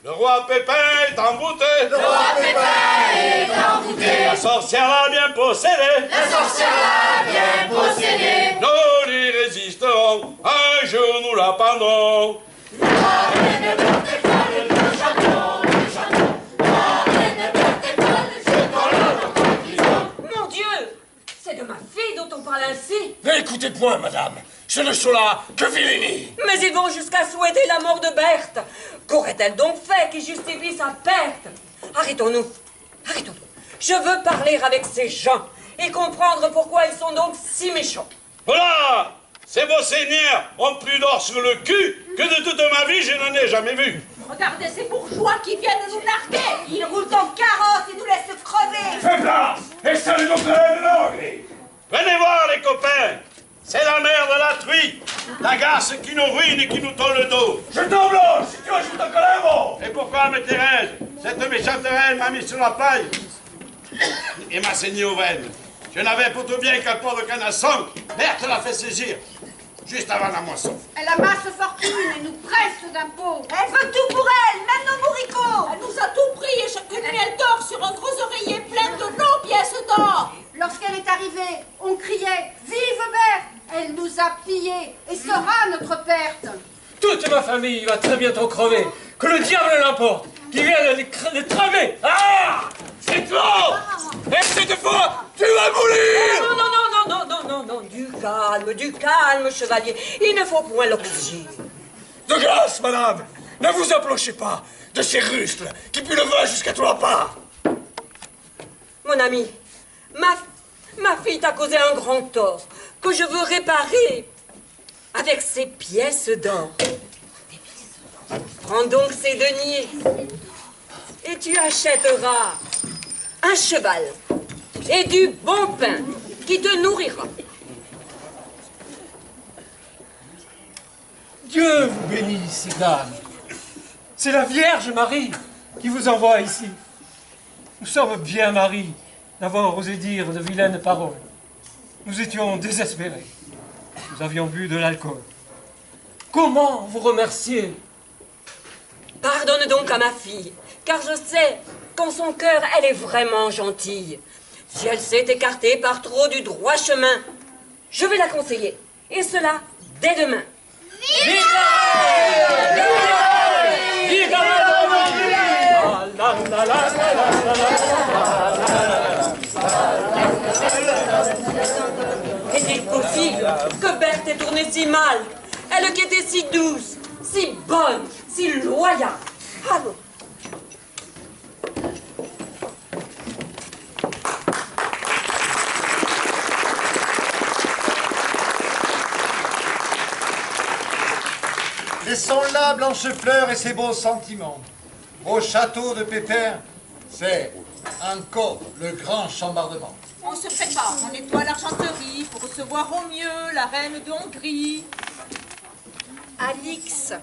Le roi Pépin est envoûté. La sorcière l'a bien possédé. Nous lui résisterons. Un jour nous la pendrons. Mon Dieu, c'est de ma fille dont on parle ainsi. Mais écoutez point, madame. Ce ne sont là que Villini. Mais ils vont jusqu'à souhaiter la mort de Berthe. Qu'aurait-elle donc fait qui justifie sa perte? Arrêtons-nous. Je veux parler avec ces gens et comprendre pourquoi ils sont donc si méchants. Voilà! Ces beaux seigneurs ont plus d'or sur le cul que de toute ma vie je n'en ai jamais vu. Regardez ces bourgeois qui viennent nous narguer. Ils roulent en carotte et nous laissent crever. Fais place et salut nos frères de l'anglais. Venez voir les copains. C'est la mère de la truie, la garce qui nous ruine et qui nous tord le dos. Je t'en blanche, si tu veux, je t'en colère. Et pourquoi me tairais-je? Cette méchante reine m'a mis sur la paille et m'a saigné aux veines. Je n'avais pour tout bien qu'un pot de canne à sang. Berthe l'a fait saisir, juste avant la moisson. Elle amasse fortune et nous presse d'impôts. Elle veut tout pour elle, même nos bourricots. Elle nous a tout pris et chaque nuit elle dort sur un gros oreiller plein de nos pièces d'or. Lorsqu'elle est arrivée, on criait « Vive Berthe !» Elle nous a pillés et sera notre perte. Toute ma famille va très bientôt crever. Que le diable l'emporte, qui vienne les tramer. Ah! C'est toi! Et cette fois, tu vas mourir! Non, non, non, non, non, non, non, du calme, chevalier. Il ne faut point l'obliger. De grâce, madame, ne vous approchez pas de ces rustres qui puent le vin jusqu'à 3 pas. Mon ami, ma fille t'a causé un grand tort que je veux réparer avec ces pièces d'or. Prends donc ces deniers et tu achèteras un cheval et du bon pain qui te nourrira. Dieu vous bénisse, dame. C'est la Vierge Marie qui vous envoie ici. Nous sommes bien maris d'avoir osé dire de vilaines paroles. Nous étions désespérés. Nous avions bu de l'alcool. Comment vous remercier? Pardonne donc à ma fille, car je sais qu'en son cœur, elle est vraiment gentille. Si elle s'est écartée par trop du droit chemin, je vais la conseiller. Et cela dès demain. Vive Est-il possible que Berthe ait tourné si mal? Elle qui était si douce, si bonne, si loyale. Allons. Laissons là Blanchefleur et ses beaux sentiments. Au château de Pépère, c'est encore le grand chambardement. On se prépare, on nettoie l'argenterie pour recevoir au mieux la reine de Hongrie. Alix,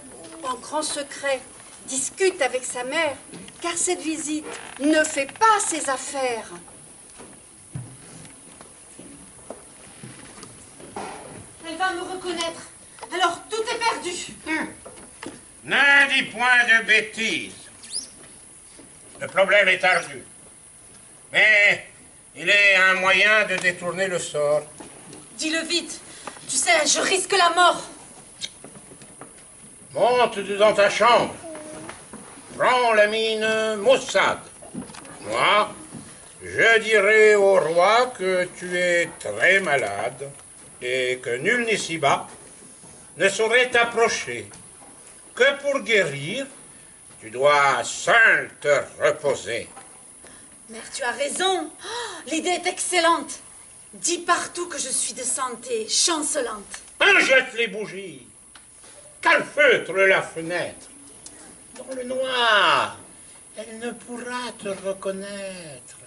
en grand secret, discute avec sa mère, car cette visite ne fait pas ses affaires. Elle va me reconnaître, alors tout est perdu. N'en dis point de bêtises. Le problème est ardu. Mais il est un moyen de détourner le sort. Dis-le vite. Tu sais, je risque la mort. Monte dans ta chambre. Prends la mine maussade. Moi, je dirai au roi que tu es très malade et que nul n'ici-bas ne saurait t'approcher. Que pour guérir, tu dois seul te reposer. Mère, tu as raison. Oh, l'idée est excellente. Dis partout que je suis de santé chancelante. Jette les bougies. Calfeutre la fenêtre. Dans le noir, elle ne pourra te reconnaître.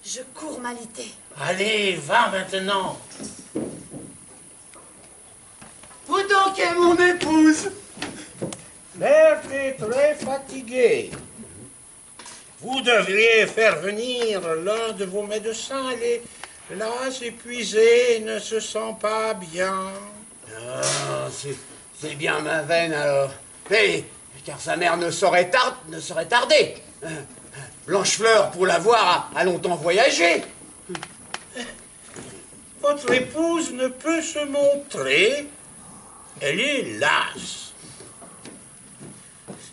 Je cours m'alité. Allez, va maintenant. Où donc est mon épouse? Berthe est très fatiguée. Vous devriez faire venir l'un de vos médecins. Elle est lasse, épuisée, et ne se sent pas bien. Ah, c'est bien ma veine alors. Mais, car sa mère ne saurait tarder. Blanchefleur, pour la voir, a longtemps voyagé. Votre épouse ne peut se montrer. Elle est lasse.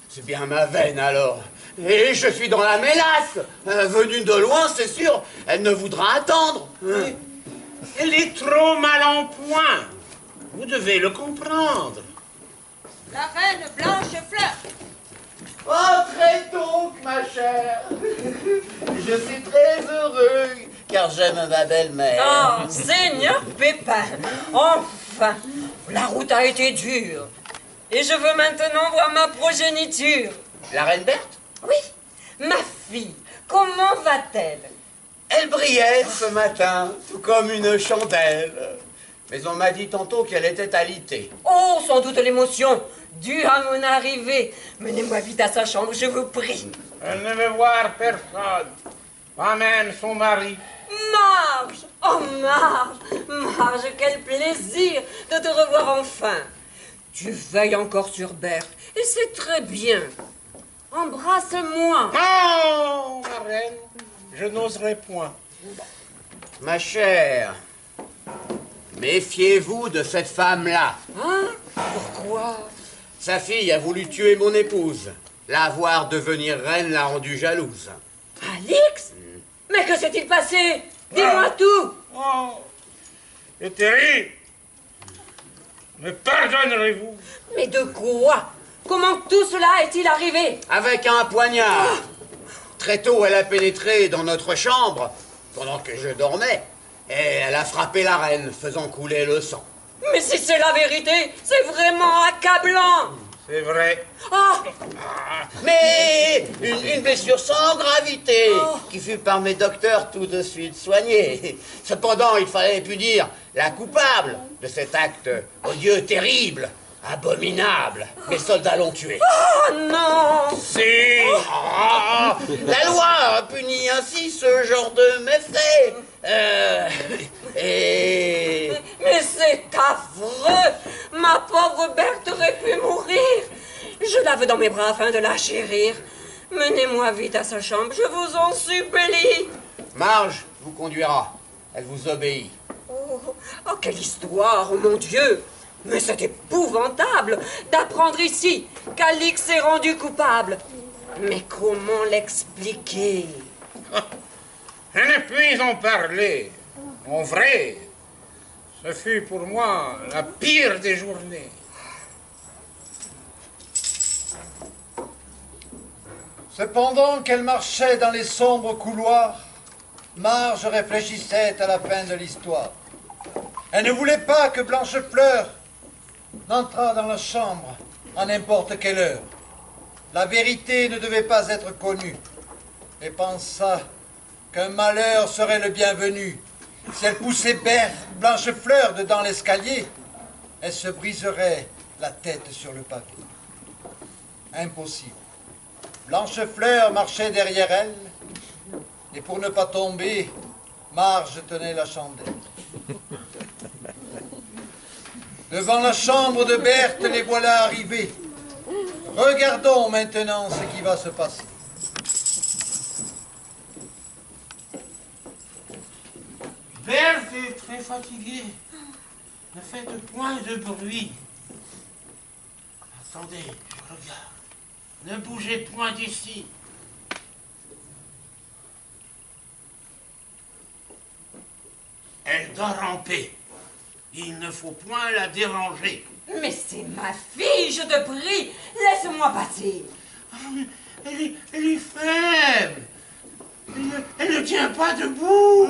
C'est bien ma veine alors. Et je suis dans la mélasse. Venue de loin, c'est sûr, elle ne voudra attendre. Elle est trop mal en point. Vous devez le comprendre. La reine Blanchefleur. Entrez donc, ma chère. Je suis très heureux, car j'aime ma belle-mère. Oh, Seigneur Pépin, enfin, la route a été dure. Et je veux maintenant voir ma progéniture. La reine Berthe? Oui, ma fille, comment va-t-elle? Elle brillait ce matin, tout comme une chandelle. Mais on m'a dit tantôt qu'elle était alitée. Oh, sans doute l'émotion due à mon arrivée. Menez-moi vite à sa chambre, je vous prie. Elle ne veut voir personne, pas même son mari. Marge! Oh, Marge! Marge, quel plaisir de te revoir enfin. Tu veilles encore sur Berthe, et c'est très bien. Embrasse-moi. Non, ma reine, je n'oserais point. Ma chère, méfiez-vous de cette femme-là. Hein? Pourquoi? Sa fille a voulu tuer mon épouse. La voir devenir reine l'a rendue jalouse. Alix? Mais que s'est-il passé? Dis-moi tout. Oh, c'est terrible. Me pardonnerez-vous? Mais de quoi? Comment tout cela est-il arrivé? Avec un poignard. Très tôt, elle a pénétré dans notre chambre, pendant que je dormais, et elle a frappé la reine, faisant couler le sang. Mais si c'est la vérité, c'est vraiment accablant. C'est vrai. Ah! Mais une blessure sans gravité, qui fut par mes docteurs tout de suite soignée. Cependant, il fallait punir la coupable de cet acte odieux, terrible, abominable. Mes soldats l'ont tué. Oh non! Si! La loi punit ainsi ce genre de méfaits. Mais c'est affreux! Ma pauvre Berthe aurait pu mourir. Je la veux dans mes bras afin de la chérir. Menez-moi vite à sa chambre, je vous en supplie. Marge vous conduira. Elle vous obéit. Oh, quelle histoire, oh mon Dieu! Mais c'est épouvantable d'apprendre ici qu'Alix s'est rendu coupable. Mais comment l'expliquer? Je ne puis en parler. En vrai, ce fut pour moi la pire des journées. Cependant qu'elle marchait dans les sombres couloirs, Marge réfléchissait à la fin de l'histoire. Elle ne voulait pas que Blanchefleur n'entrât dans la chambre à n'importe quelle heure. La vérité ne devait pas être connue, et pensa qu'un malheur serait le bienvenu. Si elle poussait Blanchefleur dedans l'escalier, elle se briserait la tête sur le pavé. Impossible. Blanchefleur marchait derrière elle, et pour ne pas tomber, Marge tenait la chandelle. Devant la chambre de Berthe, les voilà arrivés. Regardons maintenant ce qui va se passer. Berthe est très fatiguée. Ne faites point de bruit. Attendez, je regarde. Ne bougez point d'ici. Elle dort en paix. Il ne faut point la déranger. Mais c'est ma fille, je te prie, laisse-moi passer. Elle est faible. Elle ne tient pas debout.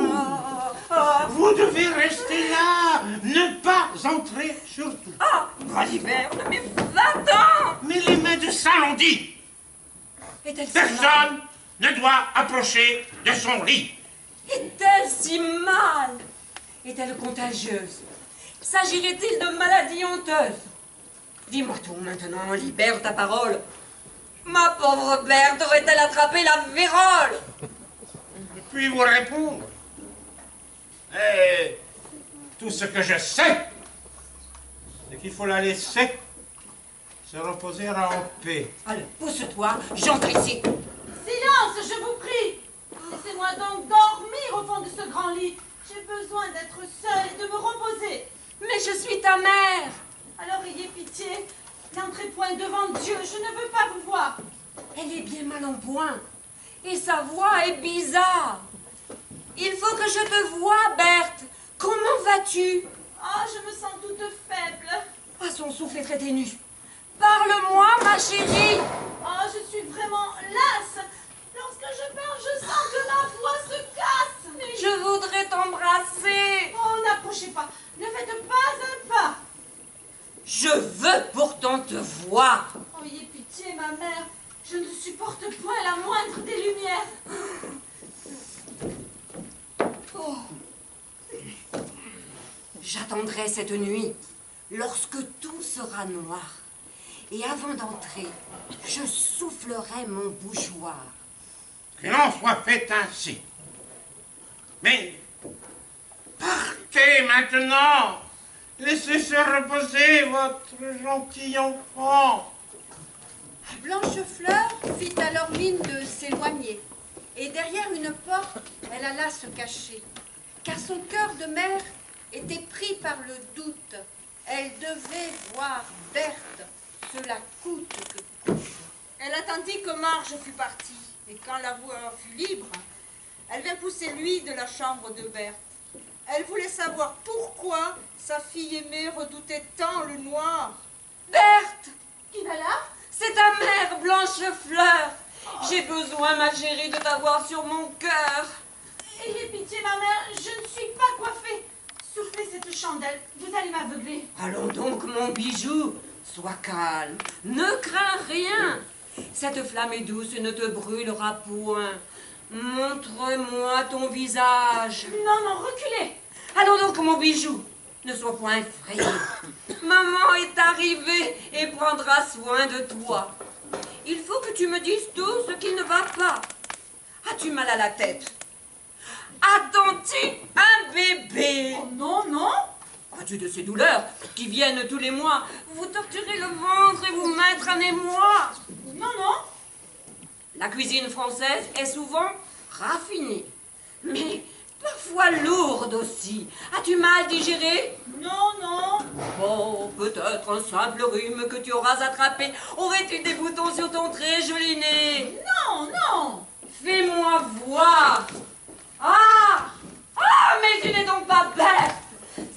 Vous devez rester là. Ne pas entrer surtout. Ah, Braliverne, mais va-t'en. Mais les médecins l'ont dit. Personne ne doit approcher de son lit. Est-elle si mal? Est-elle contagieuse? S'agirait-il de maladies honteuses? Dis-moi tout maintenant, libère ta parole. Ma pauvre Berthe aurait-elle attrapé la vérole? Je puis vous répondre. Et tout ce que je sais, c'est qu'il faut la laisser se reposer en paix. Allez, pousse-toi, j'entre ici. Silence, je vous prie. Laissez-moi donc dormir au fond de ce grand lit. J'ai besoin d'être seule et de me reposer. Mais je suis ta mère. Alors ayez pitié. N'entrez point devant Dieu, je ne veux pas vous voir. Elle est bien mal en point. Et sa voix est bizarre. Il faut que je te voie, Berthe. Comment vas-tu? Ah, je me sens toute faible. Ah, son souffle est très ténu. Parle-moi, ma chérie. Ah, je suis vraiment lasse. Lorsque je parle, je sens que ma voix se casse. Mais... Je voudrais t'embrasser. Oh, n'approchez pas. Ne faites pas un pas. Je veux pourtant te voir. Oh, ayez pitié, ma mère. Je ne supporte point la moindre des lumières. Oh. J'attendrai cette nuit, lorsque tout sera noir. Et avant d'entrer, je soufflerai mon bougeoir. Que l'on soit fait ainsi. Mais partez maintenant. Laissez se reposer votre gentil enfant. Blanchefleur fit alors mine de s'éloigner, et derrière une porte, elle alla se cacher, car son cœur de mère était pris par le doute. Elle devait voir Berthe, cela coûte que coûte. Elle attendit que Marge fût partie, et quand la voie fut libre, elle vint pousser lui de la chambre de Berthe. Elle voulait savoir pourquoi sa fille aimée redoutait tant le noir. Berthe! Qui va là? C'est ta mère, Blanchefleur. J'ai besoin, ma chérie, de t'avoir sur mon cœur. Ayez pitié, ma mère, je ne suis pas coiffée. Soufflez cette chandelle, vous allez m'aveugler. Allons donc, mon bijou. Sois calme, ne crains rien. Cette flamme est douce et ne te brûlera point. Montre-moi ton visage. Non, non, reculez. Allons donc, mon bijou. Ne sois point effrayé. Maman est arrivée et prendra soin de toi. Il faut que tu me dises tout ce qui ne va pas. As-tu mal à la tête? Attends-tu un bébé? Oh, non, non. As-tu de ces douleurs qui viennent tous les mois vous torturer le ventre et vous mettre un émoi? Non, non. La cuisine française est souvent raffinée, mais parfois lourde aussi. As-tu mal digéré? Non, non. Oh, peut-être un simple rhume que tu auras attrapé. Aurais-tu des boutons sur ton très joli nez? Non, non. Fais-moi voir. Ah! Ah, mais tu n'es donc pas Berthe.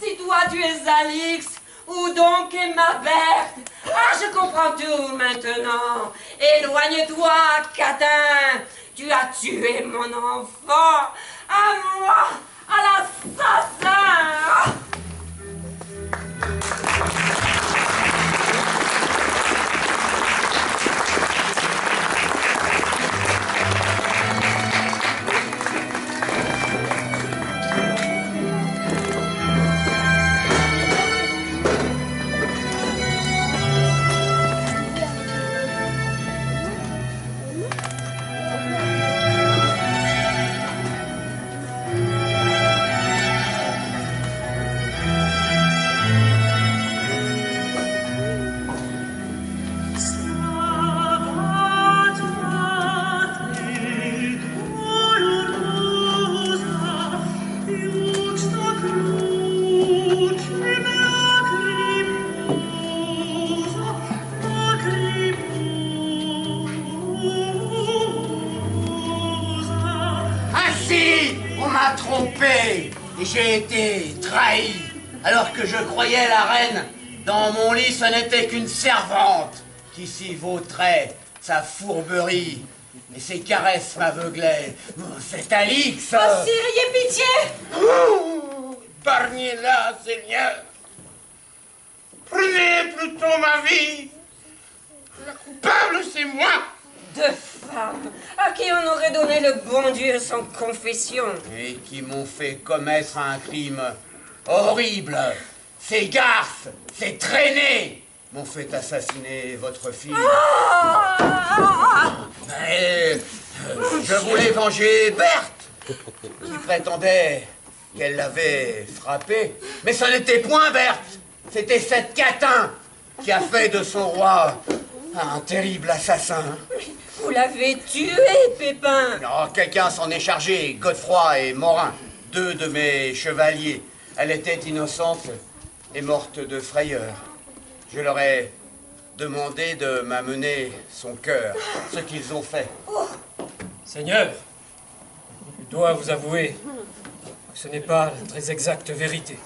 Si toi tu es Alix, où donc est ma Berthe? Ah, je comprends tout maintenant. Éloigne-toi, catin. Tu as tué mon enfant. À moi, à l'assassin. Trompé et j'ai été trahi alors que je croyais la reine. Dans mon lit, ce n'était qu'une servante qui s'y vautrait. Sa fourberie et ses caresses m'aveuglaient. C'est Alix. Oh, sire, ayez pitié. Épargnez-la, Seigneur. Prenez plutôt ma vie. La coupable, c'est moi. Deux femmes à qui on aurait donné le bon Dieu sans confession. Et qui m'ont fait commettre un crime horrible. Ces garces, ces traînées m'ont fait assassiner votre fille. Mais je voulais venger Berthe, qui prétendait qu'elle l'avait frappée. Mais ce n'était point Berthe, c'était cette catin qui a fait de son roi un terrible assassin. Vous l'avez tué, Pépin. Non, quelqu'un s'en est chargé, Godefroy et Morin, deux de mes chevaliers. Elle était innocente et morte de frayeur. Je leur ai demandé de m'amener son cœur, ce qu'ils ont fait. Seigneur, je dois vous avouer que ce n'est pas la très exacte vérité.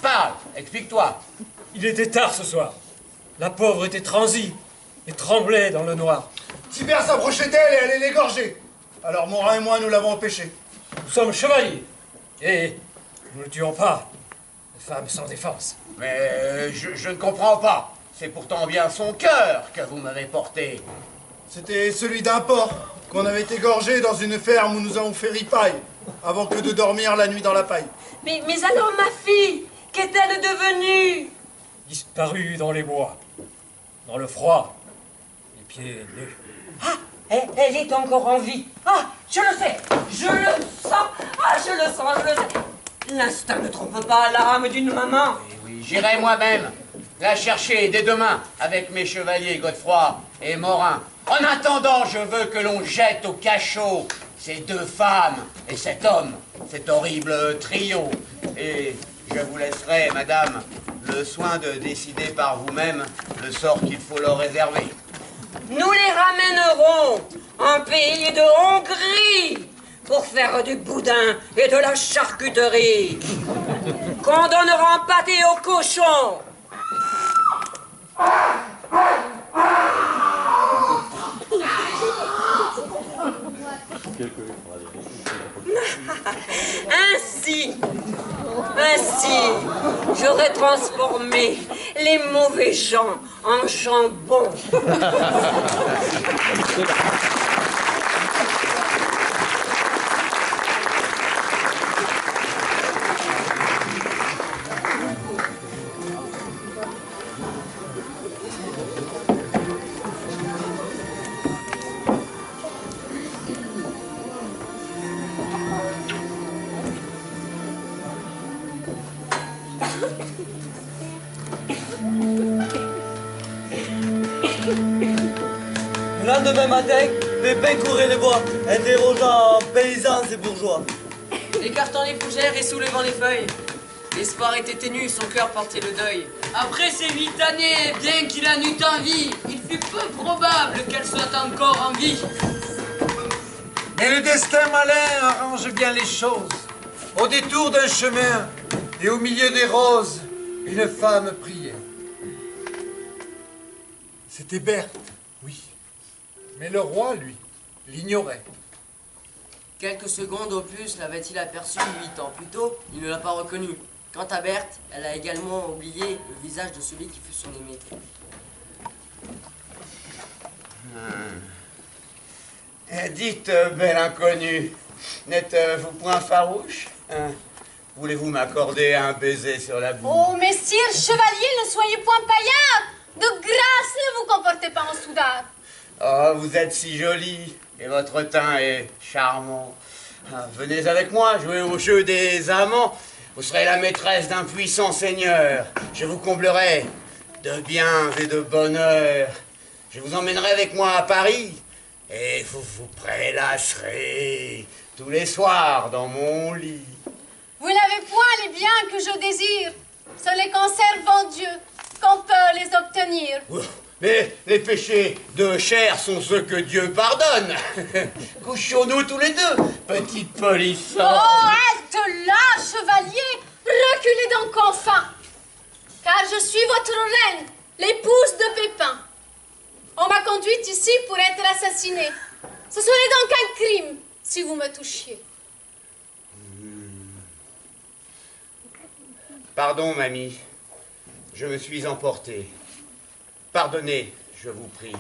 Parle, explique-toi. Il était tard ce soir. La pauvre était transie et tremblait dans le noir. Tibère s'approchait d'elle et allait l'égorger. Alors Morin et moi, nous l'avons empêché. Nous sommes chevaliers et nous ne tuons pas les femmes sans défense. Mais je ne comprends pas. C'est pourtant bien son cœur que vous m'avez porté. C'était celui d'un porc qu'on avait égorgé dans une ferme où nous avons fait ripaille, avant que de dormir la nuit dans la paille. Mais alors ma fille, Qu'est-elle devenue? Disparue dans les bois, dans le froid, les pieds nus. Ah, elle est encore en vie. Ah, je le sais, je le sens. Ah, je le sens, je le sais. L'instinct ne trompe pas l'âme d'une maman. Oui, j'irai moi-même la chercher dès demain avec mes chevaliers Godefroy et Morin. En attendant, je veux que l'on jette au cachot ces deux femmes et cet homme, cet horrible trio. Et je vous laisserai, madame, le soin de décider par vous-même le sort qu'il faut leur réserver. Nous les ramènerons en pays de Hongrie pour faire du boudin et de la charcuterie qu'on donnera en pâté aux cochons. Ainsi, j'aurais transformé les mauvais gens en gens bons. Le lendemain matin, Pépin courait les bois, interrogeant paysans et bourgeois. Écartant les fougères et soulevant les feuilles. L'espoir était ténu, son cœur portait le deuil. Après ces 8 années, bien qu'il en eût envie, il fut peu probable qu'elle soit encore en vie. Mais le destin malin arrange bien les choses. Au détour d'un chemin et au milieu des roses, une femme priait. C'était Berthe, oui. Mais le roi, lui, l'ignorait. Quelques secondes au plus l'avait-il aperçue 8 ans plus tôt, il ne l'a pas reconnue. Quant à Berthe, elle a également oublié le visage de celui qui fut son aimé. Dites, belle inconnue, n'êtes-vous point farouche? Voulez-vous m'accorder un baiser sur la bouche? Oh, messire chevalier, ne soyez point païen. De grâce, ne vous comportez pas en soudard. Oh, vous êtes si jolie, et votre teint est charmant. Venez avec moi, jouer au jeu des amants. Vous serez la maîtresse d'un puissant seigneur. Je vous comblerai de biens et de bonheur. Je vous emmènerai avec moi à Paris, et vous vous prélasserez tous les soirs dans mon lit. Vous n'avez point les biens que je désire. Ce les conserve en Dieu qu'on peut les obtenir. Mais les péchés de chair sont ceux que Dieu pardonne. Couchons-nous tous les deux, petite polissante. Oh, halte là, chevalier. Reculez donc enfin. Car je suis votre reine, l'épouse de Pépin. On m'a conduite ici pour être assassinée. Ce serait donc un crime si vous me touchiez. Pardon, mamie. Je me suis emporté. Pardonnez, je vous prie.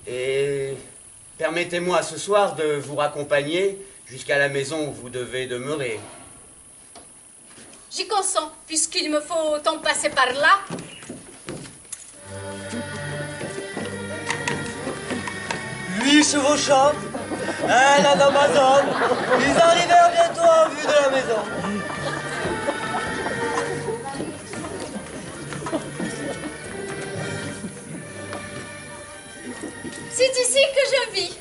Et permettez-moi ce soir de vous raccompagner jusqu'à la maison où vous devez demeurer. J'y consens, puisqu'il me faut en passer par là. Lui chevauchant, elle en Amazon, ils arrivèrent bientôt en vue de la maison. C'est ici que je vis.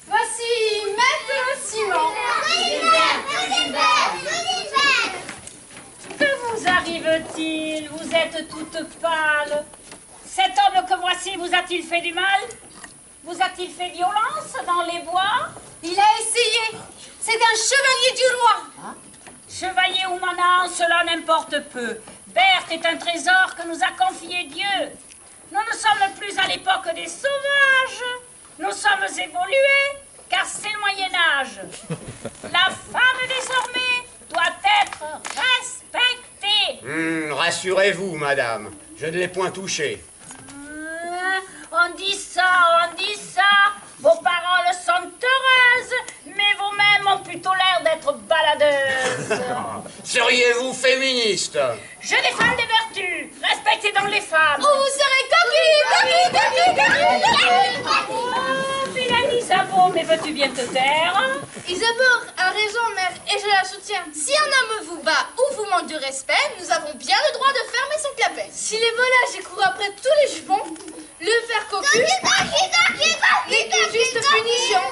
Voici Maître Simon. Que vous arrive-t-il? Vous êtes toute pâle. Cet homme que voici vous a-t-il fait du mal? Vous a-t-il fait violence dans les bois? Il a essayé. C'est un chevalier du roi. Chevalier ou manant, cela n'importe peu. Berthe est un trésor que nous a confié Dieu. Nous ne sommes plus à l'époque des sauvages. Nous sommes évolués, car c'est le Moyen-Âge. La femme, désormais, doit être respectée. Rassurez-vous, madame, je ne l'ai point touché. On dit ça, on dit ça. Vos paroles sont heureuses, Mais vous-même ont plutôt l'air d'être baladeuses. Seriez-vous féministe? Je défends les vertus. Respectez donc les femmes. Oh, vous serez coquille. Oh, vilaine Isabeau, mais veux-tu bien te taire? Isabeau a raison, mère, et je la soutiens. Si un homme vous bat ou vous manque de respect, nous avons bien le droit de fermer son clapet. Si les volages et courent après tous les jupons, le faire cocu est une juste punition.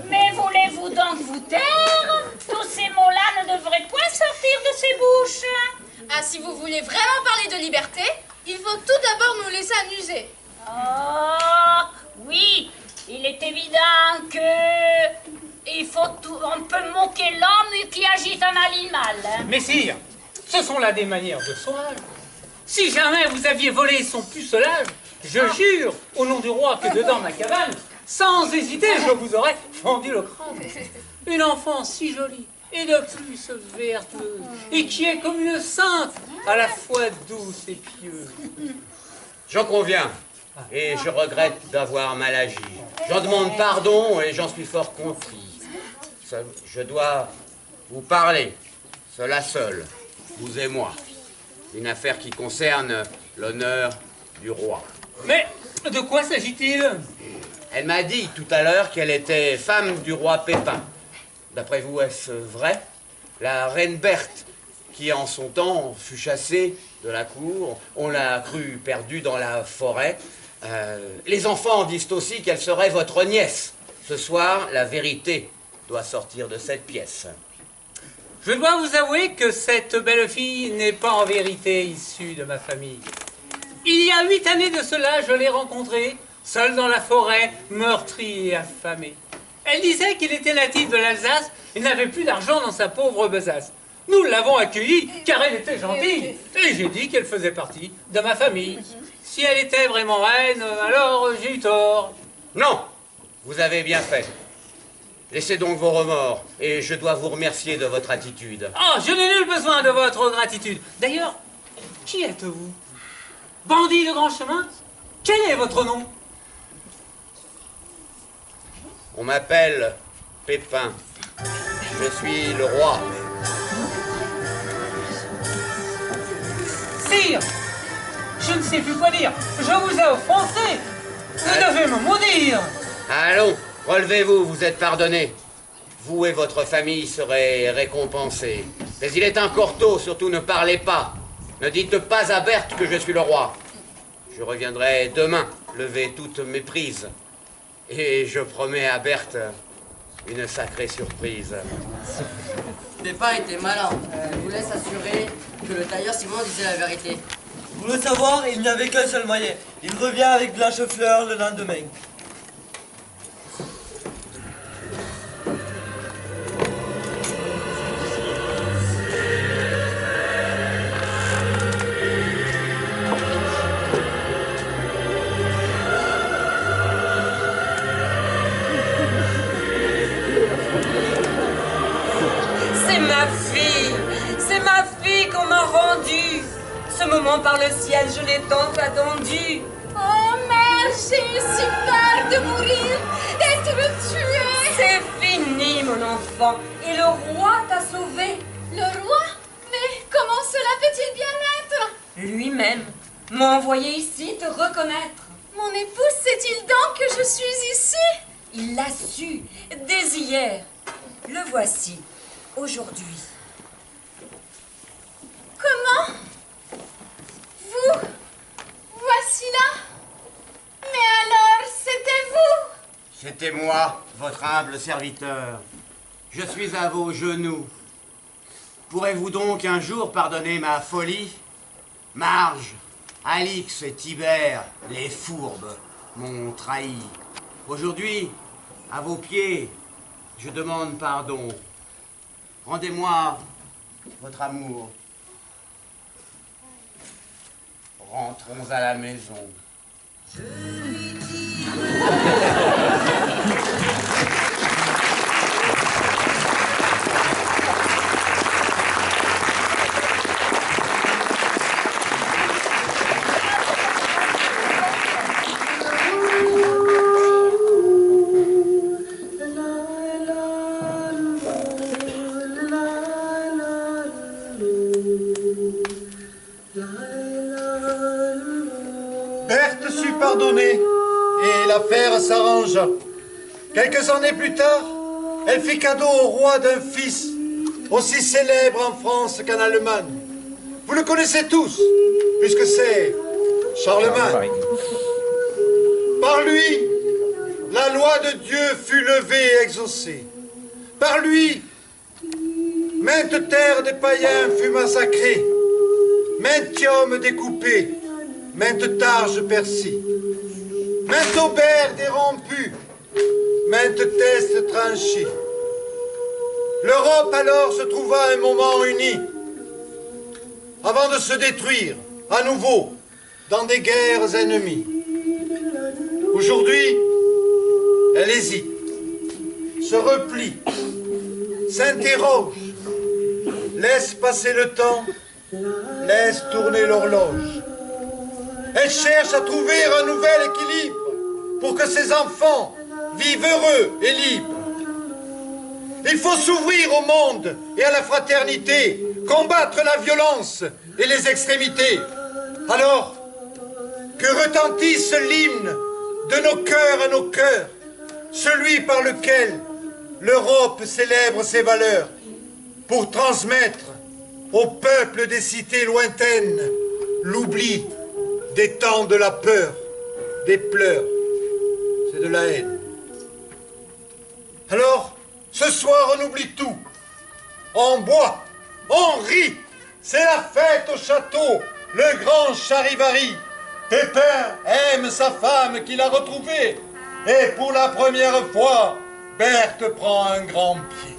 Mais voulez-vous donc vous taire? Tous ces mots-là ne devraient point sortir de ses bouches. Ah, si vous voulez vraiment parler de liberté, il faut tout d'abord nous laisser amuser. Oh, oui, il est évident que... on peut moquer l'homme qui agite un animal. Messire, ce sont là des manières de sauvage. Si jamais vous aviez volé son pucelage, je jure, au nom du roi, que dedans ma cabane, sans hésiter, je vous aurais fendu le crâne. Une enfant si jolie, et de plus vertueuse, et qui est comme une sainte, à la fois douce et pieuse. J'en conviens, et je regrette d'avoir mal agi. J'en demande pardon, et j'en suis fort contrite. Je dois vous parler, cela seul, vous et moi. Une affaire qui concerne l'honneur du roi. Mais de quoi s'agit-il? Elle m'a dit tout à l'heure qu'elle était femme du roi Pépin. D'après vous, est-ce vrai? La reine Berthe, qui en son temps fut chassée de la cour, on l'a crue perdue dans la forêt. Les enfants disent aussi qu'elle serait votre nièce. Ce soir, la vérité doit sortir de cette pièce. Je dois vous avouer que cette belle fille n'est pas en vérité issue de ma famille. Il y a 8 années de cela, je l'ai rencontrée, seule dans la forêt, meurtrie et affamée. Elle disait qu'il était natif de l'Alsace et n'avait plus d'argent dans sa pauvre besace. Nous l'avons accueillie car elle était gentille. Et j'ai dit qu'elle faisait partie de ma famille. Si elle était vraiment reine, alors j'ai eu tort. Non, vous avez bien fait. Laissez donc vos remords, et je dois vous remercier de votre attitude. Oh, je n'ai nul besoin de votre gratitude. D'ailleurs, qui êtes-vous? Bandit de grand chemin? Quel est votre nom? On m'appelle Pépin. Je suis le roi. Sire, je ne sais plus quoi dire. Je vous ai offensé. Vous devez me maudire. Allons, relevez-vous, vous êtes pardonné. Vous et votre famille serez récompensés. Mais il est encore tôt, surtout ne parlez pas. Ne dites pas à Berthe que je suis le roi. Je reviendrai demain, lever toutes mes prises. Et je promets à Berthe une sacrée surprise. Pépin était malin. Je vous laisse assurer que le tailleur Simon disait la vérité. Pour le savoir, il n'y avait qu'un seul moyen. Il revient avec Blanchefleur le lendemain. C'est ma fille qu'on m'a rendue. Ce moment par le ciel, je l'ai tant attendu. Oh mère, j'ai si peur de mourir, d'être tuée. C'est fini, mon enfant. Et le roi t'a sauvé. Le roi? Mais comment cela peut-il bien être? Lui-même m'a envoyé ici te reconnaître. Mon époux sait-il donc que je suis ici? Il l'a su dès hier. Le voici aujourd'hui. Comment? Vous? Voici là? Mais alors, c'était vous? C'était moi, votre humble serviteur. Je suis à vos genoux. Pourrez-vous donc un jour pardonner ma folie? Marge, Alix et Tibère, les fourbes, m'ont trahi. Aujourd'hui, à vos pieds, je demande pardon. Rendez-moi votre amour. Rentrons à la maison. Je lui dis... Berthe sut pardonner et l'affaire s'arrangea. Quelques années plus tard, elle fit cadeau au roi d'un fils aussi célèbre en France qu'en Allemagne. Vous le connaissez tous, puisque c'est Charlemagne. Par lui, la loi de Dieu fut levée et exaucée. Par lui, maintes terres des païens fut massacrée, maintes hommes découpés, maintes targes percées, maintes aubert dérompues, maintes testes tranchées. L'Europe alors se trouva à un moment unie, avant de se détruire à nouveau dans des guerres ennemies. Aujourd'hui, elle hésite, se replie, s'interroge, laisse passer le temps, laisse tourner l'horloge. Elle cherche à trouver un nouvel équilibre pour que ses enfants vivent heureux et libres. Il faut s'ouvrir au monde et à la fraternité, combattre la violence et les extrémités. Alors, que retentisse l'hymne de nos cœurs à nos cœurs, celui par lequel l'Europe célèbre ses valeurs, pour transmettre aux peuples des cités lointaines l'oubli des temps de la peur, des pleurs, c'est de la haine. Alors, ce soir, on oublie tout. On boit, on rit. C'est la fête au château, le grand charivari. Pépin aime sa femme qu'il a retrouvée. Et pour la première fois, Berthe prend un grand pied.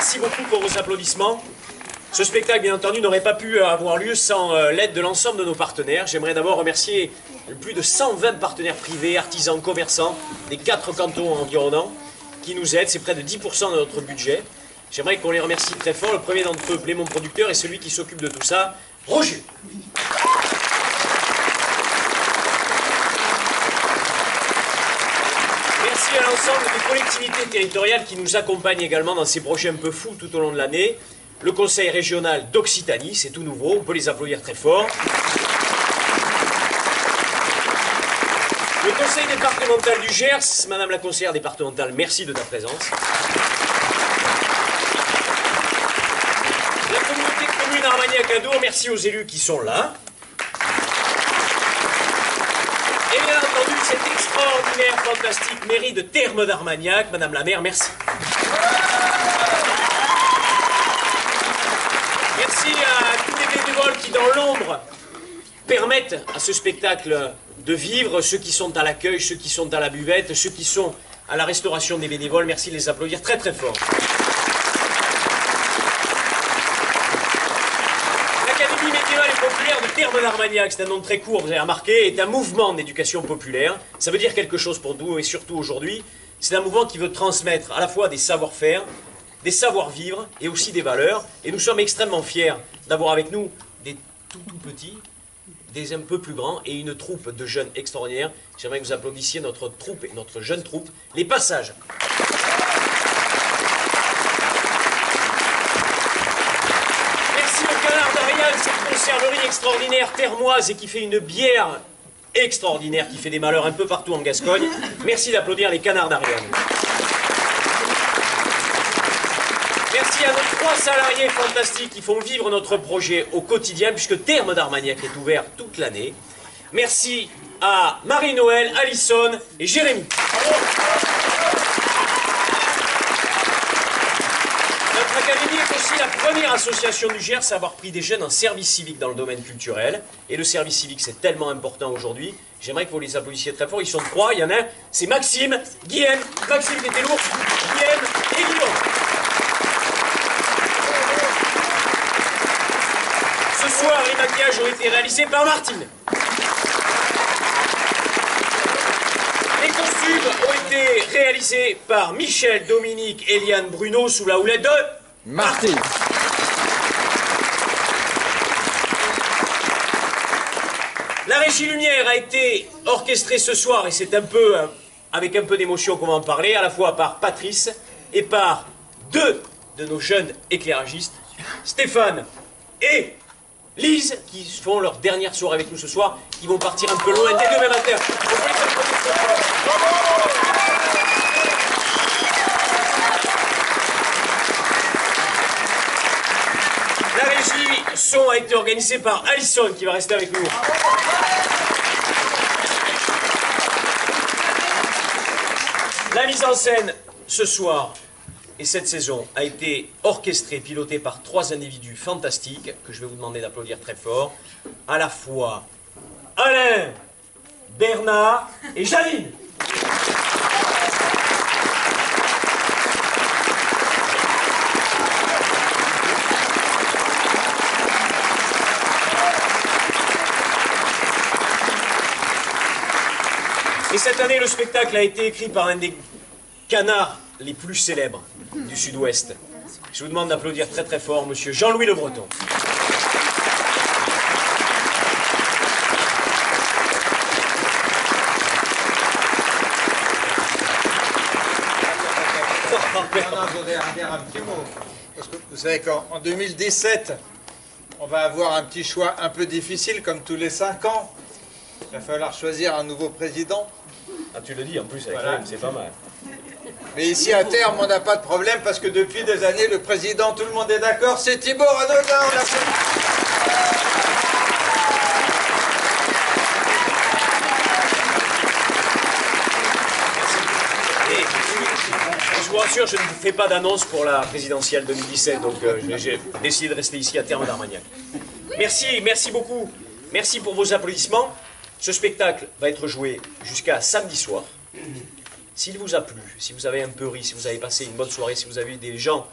merci beaucoup pour vos applaudissements. Ce spectacle, bien entendu, n'aurait pas pu avoir lieu sans l'aide de l'ensemble de nos partenaires. J'aimerais d'abord remercier plus de 120 partenaires privés, artisans, commerçants, des 4 cantons environnants, qui nous aident. C'est près de 10% de notre budget. J'aimerais qu'on les remercie très fort. Le premier d'entre eux, Plémon Producteur, et celui qui s'occupe de tout ça, Roger. Merci à l'ensemble des collectivités territoriales qui nous accompagnent également dans ces projets un peu fous tout au long de l'année. Le conseil régional d'Occitanie, c'est tout nouveau, on peut les applaudir très fort. Le conseil départemental du Gers, Madame la conseillère départementale, merci de ta présence. La communauté de communes Armagnac-Adour, merci aux élus qui sont là. Et bien entendu, cette extraordinaire, fantastique mairie de Thermes d'Armagnac, Madame la maire, merci. Merci à tous les bénévoles qui, dans l'ombre, permettent à ce spectacle de vivre, ceux qui sont à l'accueil, ceux qui sont à la buvette, ceux qui sont à la restauration des bénévoles. Merci de les applaudir très très fort. L'Académie médiévale et populaire de Thermes d'Armagnac, c'est un nom très court, vous avez remarqué, est un mouvement d'éducation populaire. Ça veut dire quelque chose pour nous et surtout aujourd'hui. C'est un mouvement qui veut transmettre à la fois des savoir-faire, des savoir-vivre et aussi des valeurs. Et nous sommes extrêmement fiers d'avoir avec nous des tout petits, des un peu plus grands et une troupe de jeunes extraordinaires. J'aimerais que vous applaudissiez notre troupe et notre jeune troupe, les Passages. Merci au Canard d'Ariane, cette conserverie extraordinaire thermoise et qui fait une bière extraordinaire, qui fait des malheurs un peu partout en Gascogne. Merci d'applaudir les Canards d'Ariane. Merci à nos 3 salariés fantastiques qui font vivre notre projet au quotidien, puisque Thermes d'Armagnac est ouvert toute l'année. Merci à Marie-Noël, Alison et Jérémy. Notre académie est aussi la première association du Gers à avoir pris des jeunes en service civique dans le domaine culturel. Et le service civique, c'est tellement important aujourd'hui. J'aimerais que vous les applaudissiez très fort. Ils sont 3. Il y en a un, c'est Maxime, Guillaume, Maxime qui était lourd, Guillaume et Guillaume. Ce soir, les maquillages ont été réalisés par Martine. Les costumes ont été réalisés par Michel, Dominique, Eliane, Bruno sous la houlette de Martine. La régie lumière a été orchestrée ce soir, et c'est un peu, avec un peu d'émotion qu'on va en parler, à la fois par Patrice et par 2 de nos jeunes éclairagistes, Stéphane et Lise, qui font leur dernière soirée avec nous ce soir, qui vont partir un peu loin dès demain matin. La régie son a été organisée par Alison, qui va rester avec nous. La mise en scène ce soir et cette saison a été orchestrée, pilotée par 3 individus fantastiques, que je vais vous demander d'applaudir très fort, à la fois Alain, Bernard et Janine. Et cette année, le spectacle a été écrit par un des canards les plus célèbres du Sud-Ouest. Je vous demande d'applaudir très très fort Monsieur Jean-Louis Le Breton. Je voudrais dire un petit mot. Parce que vous savez qu'en 2017, on va avoir un petit choix un peu difficile, comme tous les 5 ans. Il va falloir choisir un nouveau président. Ah, tu le dis en plus avec Voilà. c'est pas mal. Mais ici, à terme, on n'a pas de problème parce que depuis des années, le président, tout le monde est d'accord, c'est Thibaut Renaudin. Je vous rassure, je ne fais pas d'annonce pour la présidentielle 2017, donc j'ai décidé de rester ici à Thermes d'Armagnac. Merci beaucoup. Merci pour vos applaudissements. Ce spectacle va être joué jusqu'à samedi soir. S'il vous a plu, si vous avez un peu ri, si vous avez passé une bonne soirée, si vous avez eu des gens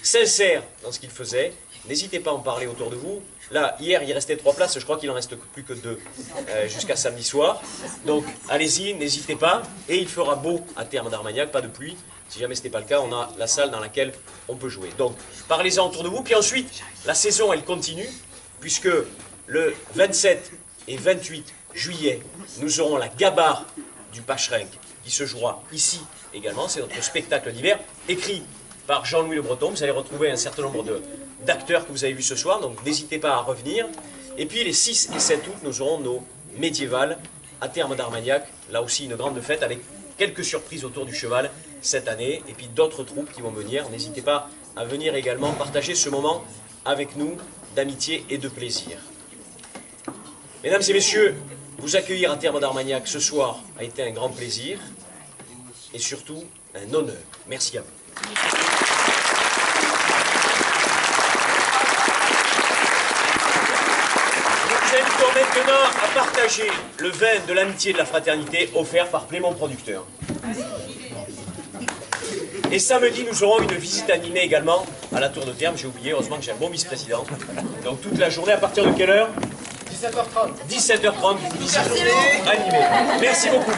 sincère dans ce qu'il faisait. N'hésitez pas à en parler autour de vous. Là, hier, il restait 3 places, je crois qu'il en reste plus que 2 jusqu'à samedi soir. Donc, allez-y, n'hésitez pas. Et il fera beau à Thermes d'Armagnac, pas de pluie. Si jamais ce n'est pas le cas, on a la salle dans laquelle on peut jouer. Donc, parlez-en autour de vous. Puis ensuite, la saison, elle continue, puisque le 27 et 28 juillet, nous aurons la gabarre du Pachenc qui se jouera ici également. C'est notre spectacle d'hiver, écrit par Jean-Louis Le Breton. Vous allez retrouver un certain nombre d'acteurs que vous avez vus ce soir, donc n'hésitez pas à revenir. Et puis les 6 et 7 août, nous aurons nos médiévales à Thermes d'Armagnac. Là aussi, une grande fête avec quelques surprises autour du cheval cette année. Et puis d'autres troupes qui vont venir. N'hésitez pas à venir également partager ce moment avec nous d'amitié et de plaisir. Mesdames et messieurs, vous accueillir à Thermes d'Armagnac ce soir a été un grand plaisir et surtout un honneur. Merci à vous. Nous invitons maintenant à partager le vin de l'amitié et de la fraternité offert par Plément Producteur. Et samedi, nous aurons une visite animée également à la Tour de Thermes. J'ai oublié, heureusement que j'ai un bon vice-président. Donc toute la journée, à partir de quelle heure ? 17h30. 17h30, visite animée. Merci beaucoup.